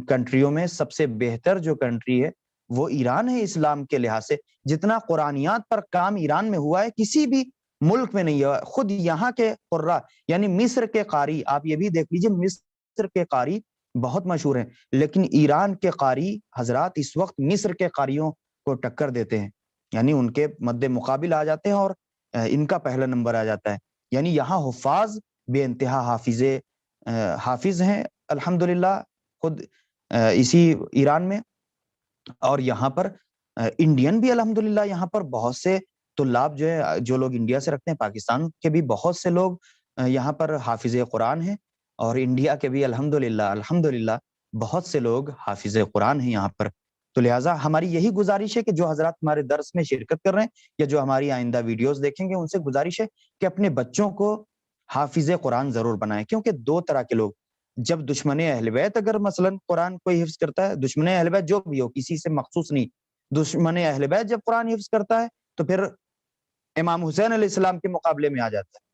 کنٹریوں میں سب سے بہتر جو کنٹری ہے وہ ایران ہے اسلام کے لحاظ سے۔ جتنا قرآنیات پر کام ایران میں ہوا ہے کسی بھی ملک میں نہیں ہوا۔ خود یہاں کے قراء یعنی مصر کے قاری، آپ یہ بھی دیکھ لیجئے، مصر کے قاری بہت مشہور ہیں، لیکن ایران کے قاری حضرات اس وقت مصر کے قاریوں کو ٹکر دیتے ہیں، یعنی ان کے مد مقابل آ جاتے ہیں اور ان کا پہلا نمبر آ جاتا ہے۔ یعنی یہاں حفاظ بے انتہا حافظ ہیں الحمدللہ خود اسی ایران میں، اور یہاں پر انڈین بھی الحمدللہ یہاں پر بہت سے طلاب جو ہے، جو لوگ انڈیا سے رکھتے ہیں، پاکستان کے بھی بہت سے لوگ یہاں پر حافظ قرآن ہیں، اور انڈیا کے بھی الحمدللہ بہت سے لوگ حافظ قرآن ہیں یہاں پر۔ تو لہٰذا ہماری یہی گزارش ہے کہ جو حضرات ہمارے درس میں شرکت کر رہے ہیں یا جو ہماری آئندہ ویڈیوز دیکھیں گے، ان سے گزارش ہے کہ اپنے بچوں کو حافظ قرآن ضرور بنائیں، کیونکہ 2 طرح کے لوگ، جب دشمن اہل بیت اگر مثلا قرآن کوئی حفظ کرتا ہے، دشمن اہل بیت جو بھی ہو، کسی سے مخصوص نہیں، دشمن اہل بیت جب قرآن حفظ کرتا ہے تو پھر امام حسین علیہ السلام کے مقابلے میں آ جاتا ہے،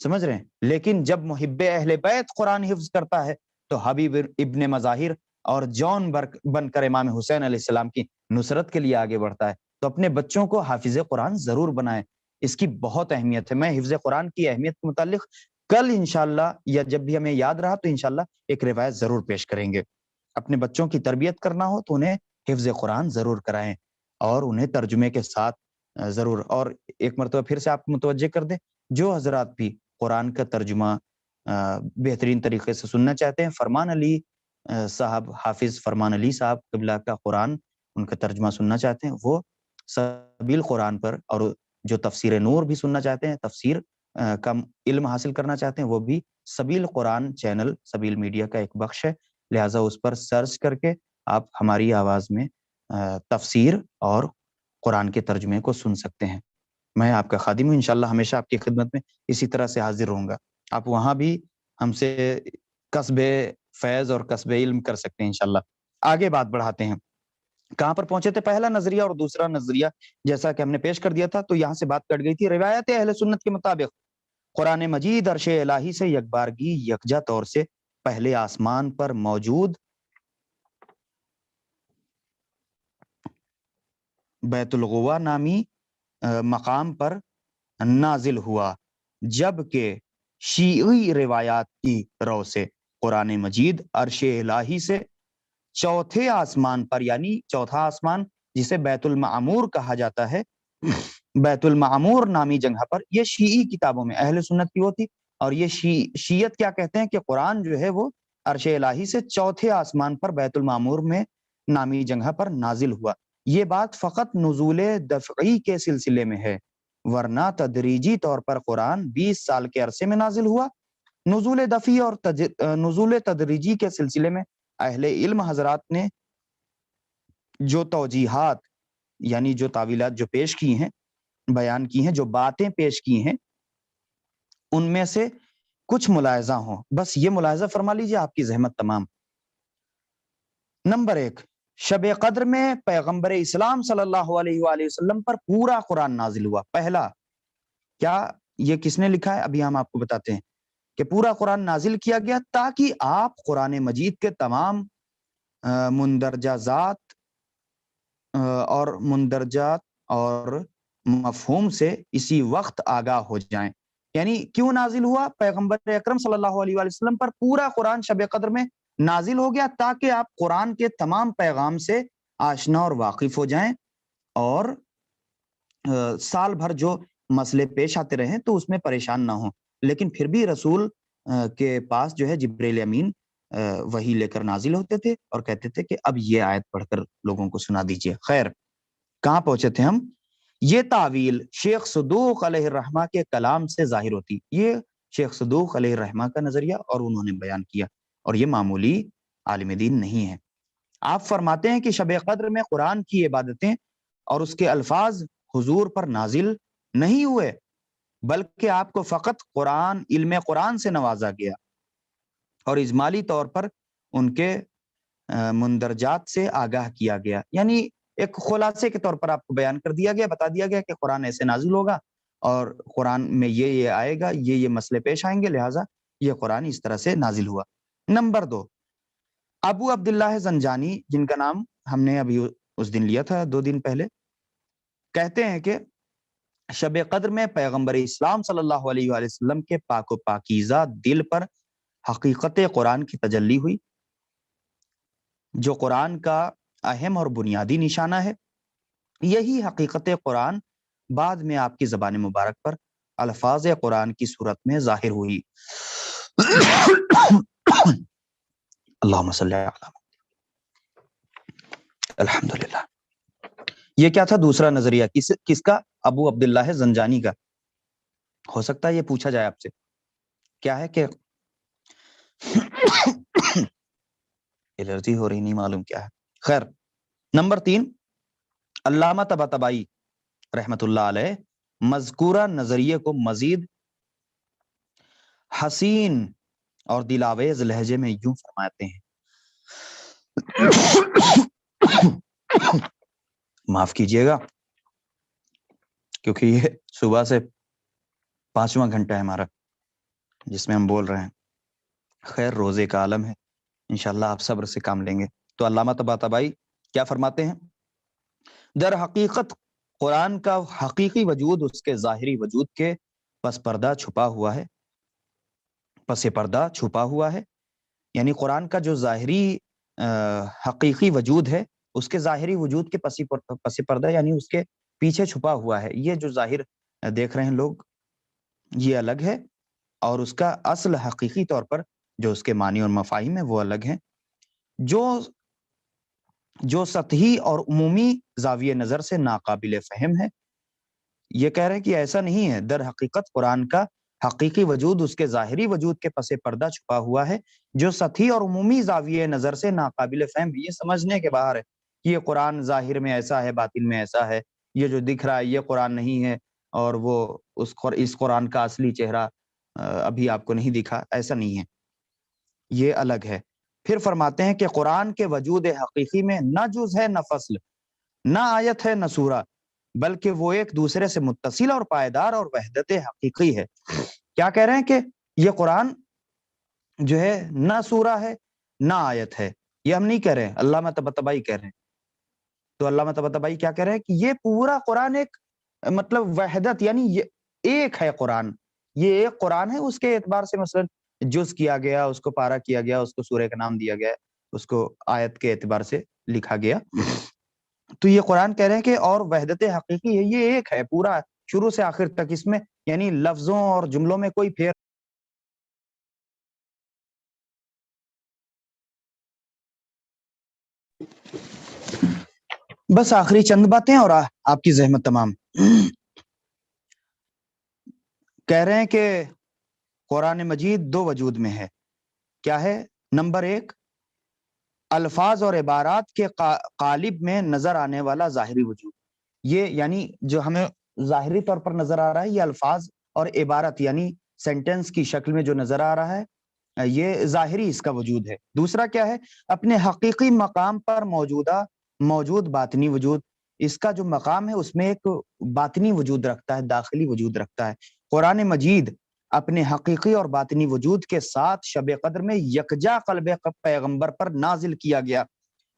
سمجھ رہے ہیں؟ لیکن جب محب اہل بیت قرآن حفظ کرتا ہے تو حبیب ابن مظاہر اور جون بن کر امام حسین علیہ السلام کی نصرت کے لیے آگے بڑھتا ہے۔ تو اپنے بچوں کو حافظ قرآن ضرور بنائیں، اس کی بہت اہمیت ہے۔ میں حفظ قرآن کی اہمیت کے متعلق کل انشاءاللہ یا جب بھی ہمیں یاد رہا تو انشاءاللہ ایک روایت ضرور پیش کریں گے۔ اپنے بچوں کی تربیت کرنا ہو تو انہیں حفظ قرآن ضرور کرائیں اور انہیں ترجمے کے ساتھ ضرور، اور ایک مرتبہ پھر سے آپ کو متوجہ کر دیں، جو حضرات بھی قرآن کا ترجمہ بہترین طریقے سے سننا چاہتے ہیں، فرمان علی صاحب، حافظ فرمان علی صاحب قبلہ کا قرآن ان کا ترجمہ سننا چاہتے ہیں، وہ سبیل قرآن پر، اور جو تفسیر نور بھی سننا چاہتے ہیں، تفسیر کا علم حاصل کرنا چاہتے ہیں، وہ بھی سبیل قرآن چینل سبیل میڈیا کا ایک بخش ہے، لہٰذا اس پر سرچ کر کے آپ ہماری آواز میں تفسیر اور قرآن کے ترجمے کو سن سکتے ہیں۔ میں آپ کا خادم ہوں، انشاءاللہ ہمیشہ آپ کی خدمت میں اسی طرح سے حاضر رہوں گا۔ آپ وہاں بھی ہم سے کسب فیض اور کسب علم کر سکتے ہیں انشاءاللہ۔ آگے بات بڑھاتے ہیں، کہاں پر پہنچے تھے؟ پہلا نظریہ اور دوسرا نظریہ جیسا کہ ہم نے پیش کر دیا تھا، تو یہاں سے بات کٹ گئی تھی۔ روایت اہل سنت کے مطابق قرآن مجید عرش الہی سے یکبارگی یکجا طور سے پہلے آسمان پر موجود بیت الغوا نامی مقام پر نازل ہوا، جبکہ شیعی روایات کی رو سے قرآن مجید عرش الہی سے چوتھے آسمان پر، یعنی چوتھا آسمان جسے بیت المعمور کہا جاتا ہے، بیت المعمور نامی جگہ پر، یہ شیعی کتابوں میں اہل سنت کی ہوتی، اور یہ شیعت کیا کہتے ہیں کہ قرآن جو ہے وہ عرش الہی سے چوتھے آسمان پر بیت المعمور میں نامی جگہ پر نازل ہوا۔ یہ بات فقط نزول دفعی کے سلسلے میں ہے، ورنہ تدریجی طور پر قرآن 20 سال کے عرصے میں نازل ہوا۔ نزول دفعی اور نزول تدریجی کے سلسلے میں اہل علم حضرات نے جو توجیحات، یعنی جو تعویلات جو پیش کی ہیں، بیان کی ہیں، جو باتیں پیش کی ہیں، ان میں سے کچھ ملاحظہ ہوں، بس یہ ملاحظہ فرما لیجیے، آپ کی زحمت تمام۔ نمبر 1، شب قدر میں پیغمبر اسلام صلی اللہ علیہ وآلہ وسلم پر پورا قرآن نازل ہوا۔ پہلا، کیا یہ کس نے لکھا ہے؟ ابھی ہم آپ کو بتاتے ہیں کہ پورا قرآن نازل کیا گیا تاکہ آپ قرآن مجید کے تمام مندرجات اور مفہوم سے اسی وقت آگاہ ہو جائیں۔ یعنی کیوں نازل ہوا؟ پیغمبر اکرم صلی اللہ علیہ وآلہ وسلم پر پورا قرآن شب قدر میں نازل ہو گیا تاکہ آپ قرآن کے تمام پیغام سے آشنا اور واقف ہو جائیں، اور سال بھر جو مسئلے پیش آتے رہیں تو اس میں پریشان نہ ہوں۔ لیکن پھر بھی رسول کے پاس جو ہے جبرائیل امین وحی لے کر نازل ہوتے تھے اور کہتے تھے کہ اب یہ آیت پڑھ کر لوگوں کو سنا دیجئے۔ خیر، کہاں پہنچے تھے ہم؟ یہ تعویل شیخ صدوق علیہ الرحمہ کے کلام سے ظاہر ہوتی، یہ شیخ صدوق علیہ الرحمہ کا نظریہ اور انہوں نے بیان کیا، اور یہ معمولی عالم دین نہیں ہے۔ آپ فرماتے ہیں کہ شب قدر میں قرآن کی عبادتیں اور اس کے الفاظ حضور پر نازل نہیں ہوئے، بلکہ آپ کو فقط علم قرآن سے نوازا گیا اور اجمالی طور پر ان کے مندرجات سے آگاہ کیا گیا۔ یعنی ایک خلاصے کے طور پر آپ کو بیان کر دیا گیا، بتا دیا گیا کہ قرآن ایسے نازل ہوگا اور قرآن میں یہ آئے گا، یہ مسئلے پیش آئیں گے، لہٰذا یہ قرآن اس طرح سے نازل ہوا۔ نمبر 2، ابو عبداللہ زنجانی، جن کا نام ہم نے ابھی اس دن لیا تھا 2 دن پہلے، کہتے ہیں کہ شب قدر میں پیغمبر اسلام صلی اللہ علیہ وآلہ وسلم کے پاک و پاکیزہ دل پر حقیقت قرآن کی تجلی ہوئی، جو قرآن کا اہم اور بنیادی نشانہ ہے۔ یہی حقیقت قرآن بعد میں آپ کی زبان مبارک پر الفاظ قرآن کی صورت میں ظاہر ہوئی۔ اللہم صلی علی محمد۔ الحمدللہ۔ یہ کیا تھا؟ دوسرا نظریہ کس کا؟ ابو عبداللہ زنجانی کا۔ ہو سکتا ہے یہ پوچھا جائے آپ سے، کیا ہے کہ الرجی ہو رہی، نہیں معلوم کیا ہے۔ خیر، نمبر 3، علامہ طباطبائی رحمت اللہ علیہ مذکورہ نظریے کو مزید حسین اور دلاویز لہجے میں یوں فرماتے ہیں، معاف کیجئے گا کیونکہ یہ صبح سے 5واں گھنٹہ ہے ہمارا جس میں ہم بول رہے ہیں۔ خیر، روزے کا عالم ہے، انشاءاللہ آپ صبر سے کام لیں گے۔ تو علامہ طباطبائی کیا فرماتے ہیں؟ در حقیقت قرآن کا حقیقی وجود اس کے ظاہری وجود کے پس پردہ چھپا ہوا ہے، یعنی قرآن کا جو ظاہری حقیقی وجود ہے اس کے ظاہری وجود کے پس پردہ، یعنی اس کے پیچھے چھپا ہوا ہے۔ یہ جو ظاہر دیکھ رہے ہیں لوگ، یہ الگ ہے، اور اس کا اصل حقیقی طور پر جو اس کے معنی اور مفاہیم ہیں وہ الگ ہیں، جو سطحی اور عمومی زاویہ نظر سے ناقابل فہم ہے۔ یہ کہہ رہے ہیں کہ ایسا نہیں ہے، در حقیقت قرآن کا حقیقی وجود اس کے ظاہری وجود کے پس پردہ چھپا ہوا ہے، جو سطحی اور عمومی زاویہ نظر سے ناقابل فہم، یہ سمجھنے کے باہر ہے کہ یہ قرآن ظاہر میں ایسا ہے، باطن میں ایسا ہے، یہ جو دکھ رہا ہے یہ قرآن نہیں ہے، اور وہ اس قرآن کا اصلی چہرہ ابھی آپ کو نہیں دکھا، ایسا نہیں ہے، یہ الگ ہے۔ پھر فرماتے ہیں کہ قرآن کے وجود حقیقی میں نہ جز ہے نہ فصل، نہ آیت ہے نہ سورہ، بلکہ وہ ایک دوسرے سے متصل اور پائیدار اور وحدت حقیقی ہے۔ کیا کہہ رہے ہیں کہ یہ قرآن جو ہے نہ سورہ ہے نہ آیت ہے، یہ ہم نہیں کہہ رہے ہیں، علامہ طباطبائی کہہ رہے ہیں۔ تو علامہ طباطبائی کیا کہہ رہے ہیں کہ یہ پورا قرآن ایک مطلب وحدت، یعنی یہ ایک ہے قرآن، یہ ایک قرآن ہے، اس کے اعتبار سے مثلا جز کیا گیا، اس کو پارہ کیا گیا، اس کو سورہ کا نام دیا گیا، اس کو آیت کے اعتبار سے لکھا گیا. تو یہ قرآن کہہ رہے ہیں کہ اور وحدت حقیقی ہے، یہ ایک ہے پورا شروع سے آخر تک، اس میں یعنی لفظوں اور جملوں میں کوئی پھیر. بس آخری چند باتیں اور آپ کی زحمت تمام. کہہ رہے ہیں کہ قرآن مجید دو وجود میں ہے. کیا ہے؟ نمبر ایک، الفاظ اور عبارات کے قالب میں نظر آنے والا ظاہری وجود. یہ یعنی جو ہمیں ظاہری طور پر نظر آ رہا ہے، یہ الفاظ اور عبارت یعنی سینٹنس کی شکل میں جو نظر آ رہا ہے، یہ ظاہری اس کا وجود ہے. دوسرا کیا ہے؟ اپنے حقیقی مقام پر موجود باطنی وجود. اس کا جو مقام ہے اس میں ایک باطنی وجود رکھتا ہے، داخلی وجود رکھتا ہے. قرآن مجید اپنے حقیقی اور باطنی وجود کے ساتھ شب قدر میں یکجا قلب پیغمبر پر نازل کیا گیا.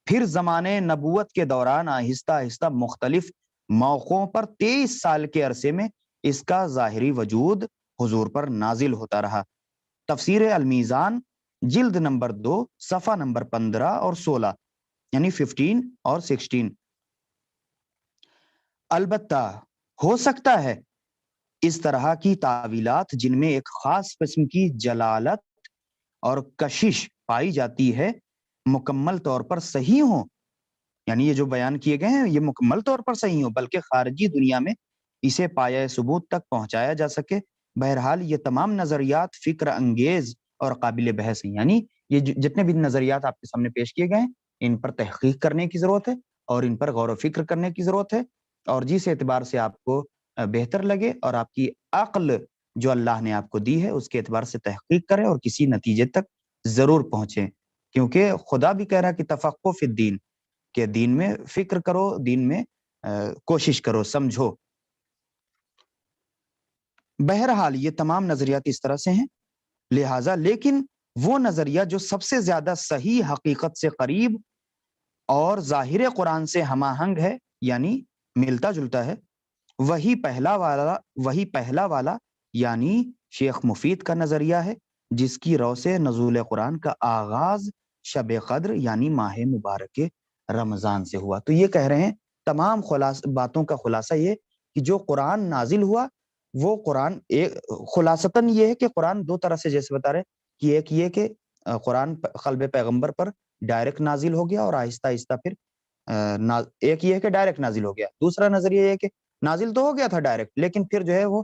پھر زمانے نبوت کے دوران آہستہ آہستہ مختلف موقعوں پر 23 سال کے عرصے میں اس کا ظاہری وجود حضور پر نازل ہوتا رہا. تفسیر المیزان جلد نمبر 2 صفحہ نمبر 15 اور 16 یعنی 15 اور 16. البتہ ہو سکتا ہے اس طرح کی تعویلات جن میں ایک خاص قسم کی جلالت اور کشش پائی جاتی ہے مکمل طور پر صحیح ہوں، یعنی یہ جو بیان کیے گئے ہیں یہ مکمل طور پر صحیح ہوں، بلکہ خارجی دنیا میں اسے پایہ ثبوت تک پہنچایا جا سکے. بہرحال یہ تمام نظریات فکر انگیز اور قابل بحث ہیں. یعنی یہ جتنے بھی نظریات آپ کے سامنے پیش کیے گئے ہیں ان پر تحقیق کرنے کی ضرورت ہے اور ان پر غور و فکر کرنے کی ضرورت ہے، اور جس اعتبار سے آپ کو بہتر لگے اور آپ کی عقل جو اللہ نے آپ کو دی ہے اس کے اعتبار سے تحقیق کریں اور کسی نتیجے تک ضرور پہنچیں. کیونکہ خدا بھی کہہ رہا ہے کہ تفقہ فی الدین، کہ دین میں فکر کرو، دین میں کوشش کرو، سمجھو. بہرحال یہ تمام نظریات اس طرح سے ہیں. لہٰذا لیکن وہ نظریہ جو سب سے زیادہ صحیح حقیقت سے قریب اور ظاہر قرآن سے ہم آہنگ ہے، یعنی ملتا جلتا ہے، وہی پہلا والا یعنی شیخ مفید کا نظریہ ہے، جس کی رو سے نزول قرآن کا آغاز شب قدر یعنی ماہ مبارک رمضان سے ہوا. تو یہ کہہ رہے ہیں تمام باتوں کا خلاصہ یہ کہ جو قرآن نازل ہوا وہ قرآن خلاصتاً یہ ہے کہ قرآن دو طرح سے جیسے بتا رہے کہ ایک یہ کہ قرآن قلب پیغمبر پر ڈائریکٹ نازل ہو گیا اور آہستہ آہستہ پھر ایک یہ ہے کہ ڈائریکٹ نازل ہو گیا. دوسرا نظریہ یہ ہے کہ نازل تو ہو گیا تھا ڈائریکٹ، لیکن پھر جو ہے وہ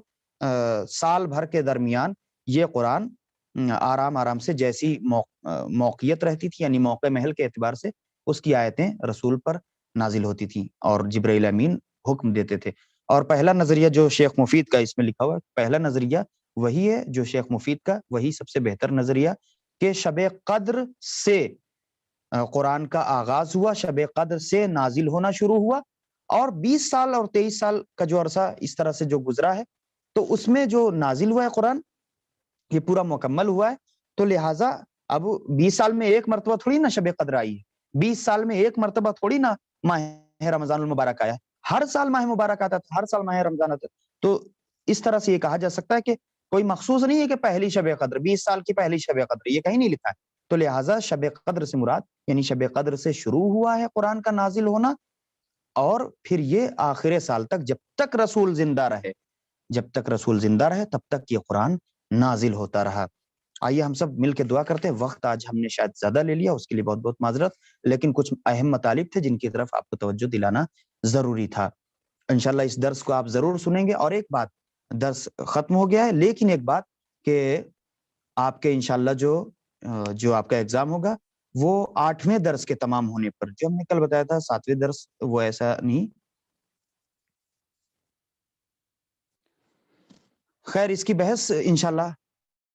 سال بھر کے درمیان یہ قرآن آرام آرام سے جیسی موقعیت رہتی تھی، یعنی موقع محل کے اعتبار سے اس کی آیتیں رسول پر نازل ہوتی تھیں اور جبرائیل امین حکم دیتے تھے. اور پہلا نظریہ جو شیخ مفید کا اس میں لکھا ہوا ہے، پہلا نظریہ وہی ہے جو شیخ مفید کا، وہی سب سے بہتر نظریہ کہ شب قدر سے قرآن کا آغاز ہوا، شب قدر سے نازل ہونا شروع ہوا، اور 20 سال اور 23 سال کا جو عرصہ اس طرح سے جو گزرا ہے تو اس میں جو نازل ہوا ہے قرآن یہ پورا مکمل ہوا ہے. تو لہٰذا اب 20 سال میں ایک مرتبہ تھوڑی نا شب قدر آئی ہے، 20 سال میں ایک مرتبہ تھوڑی نا ماہ رمضان المبارک آیا، ہر سال ماہ مبارک آتا تھا، ہر سال ماہ رمضان آتا. تو اس طرح سے یہ کہا جا سکتا ہے کہ کوئی مخصوص نہیں ہے کہ پہلی شب قدر 20 سال کی پہلی شب قدر، یہ کہیں نہیں لکھا ہے. تو لہٰذا شب قدر سے مراد یعنی شب قدر سے شروع ہوا ہے قرآن کا نازل ہونا، اور پھر یہ آخر سال تک جب تک رسول زندہ رہے، جب تک رسول زندہ رہے تب تک یہ قرآن نازل ہوتا رہا. آئیے ہم سب مل کے دعا کرتے ہیں. وقت آج ہم نے شاید زیادہ لے لیا، اس کے لیے بہت بہت معذرت، لیکن کچھ اہم مطالب تھے جن کی طرف آپ کو توجہ دلانا ضروری تھا. انشاءاللہ اس درس کو آپ ضرور سنیں گے. اور ایک بات، درس ختم ہو گیا ہے لیکن ایک بات کہ آپ کے انشاءاللہ جو آپ کا ایگزام ہوگا وہ 8ویں درس کے تمام ہونے پر، جو ہم نے کل بتایا تھا 7ویں درس، وہ ایسا نہیں. خیر اس کی بحث انشاءاللہ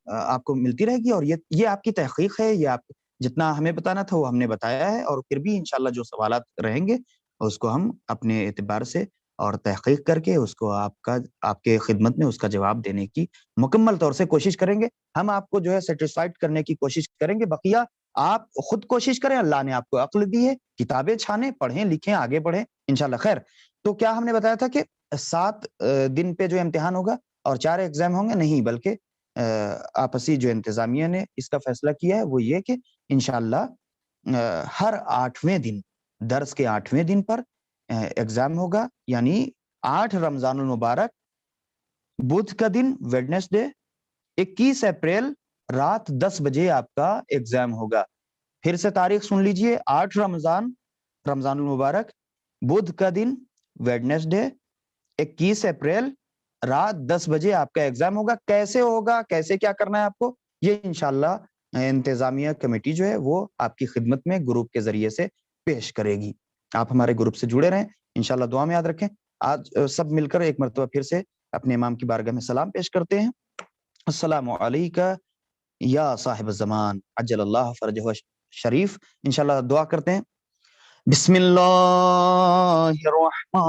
آپ کو ملتی رہے گی، اور یہ آپ کی تحقیق ہے، یہ آپ جتنا ہمیں بتانا تھا وہ ہم نے بتایا ہے، اور پھر بھی انشاءاللہ جو سوالات رہیں گے اس کو ہم اپنے اعتبار سے اور تحقیق کر کے اس کو آپ کے خدمت میں اس کا جواب دینے کی مکمل طور سے کوشش کریں گے. ہم آپ کو جو ہے سیٹسفائڈ کرنے کی کوشش کریں گے. بقیہ آپ خود کوشش کریں, اللہ نے آپ کو عقل دی ہے, کتابیں چھانے, پڑھیں لکھیں, آگے بڑھیں انشاءاللہ خیر. تو کیا ہم نے بتایا تھا کہ 7 دن پہ جو امتحان ہوگا اور 4 ایگزام ہوں گے؟ نہیں, بلکہ آپسی جو انتظامیہ نے اس کا فیصلہ کیا ہے وہ یہ کہ انشاءاللہ ہر 8ویں دن, درس کے 8ویں دن پر ایگزام ہوگا, یعنی 8 رمضان المبارک بدھ کا دن ویڈنسڈے 21 اپریل رات 10 بجے آپ کا ایگزام ہوگا. پھر سے تاریخ سن لیجئے, 8 رمضان المبارک بدھ کا دن ویڈنسڈے 21 اپریل رات 10 بجے آپ کا ایگزام ہوگا. کیسے ہوگا, کیسے کیا کرنا ہے آپ کو, یہ انشاءاللہ انتظامیہ کمیٹی جو ہے وہ آپ کی خدمت میں گروپ کے ذریعے سے پیش کرے گی. آپ ہمارے گروپ سے جڑے رہیں, انشاءاللہ دعا میں یاد رکھیں. آج سب مل کر ایک مرتبہ پھر سے اپنے امام کی بارگاہ میں سلام پیش کرتے ہیں. السلام علیکہ یا صاحب الزمان عجل اللہ فرجہ شریف. انشاءاللہ دعا کرتے ہیں. بسم اللہ الرحمن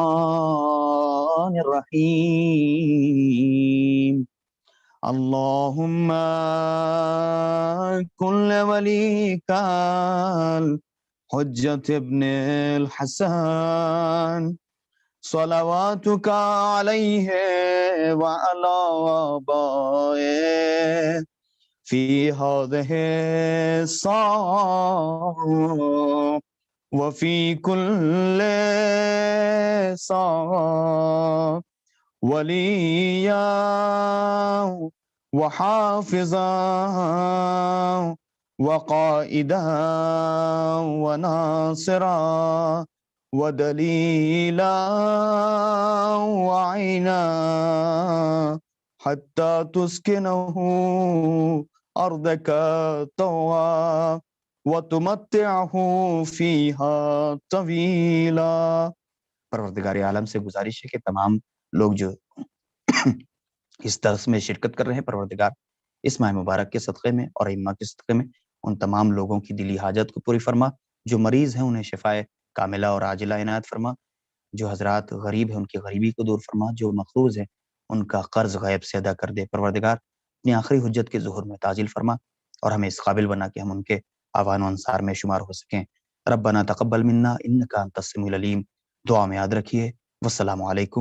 الرحیم. اللہم کل ولی کال حجت ابن الحسن صلواتک علیہ وعلا آبائه فی هذه الساعة وفی کل ساعة ولیا وحافظا وقائدا وناصرا ودلیلا وعینا حتی تسکنہ ارضک طوعا وَتُمَتِّعْهُ فِيهَا طَوِيلًا. پروردگار عالم سے گزارش ہے کہ تمام لوگ جو اس درس میں شرکت کر رہے ہیں, پروردگار اس ماہ مبارک کے صدقے میں اور ائمہ کے صدقے میں ان تمام لوگوں کی دلی حاجت کو پوری فرما. جو مریض ہیں انہیں شفائے کاملہ اور عاجلہ عنایت فرما. جو حضرات غریب ہیں ان کی غریبی کو دور فرما. جو مقروض ہیں ان کا قرض غیب سے ادا کر دے. پروردگار اپنی آخری حجت کے ظہور میں تعجیل فرما اور ہمیں اس قابل بنا کہ ہم ان کے آوان و انصار میں شمار ہو سکیں. ربنا تقبل منا انک انت السمیع العلیم. دعا میں یاد رکھیے. والسلام علیکم.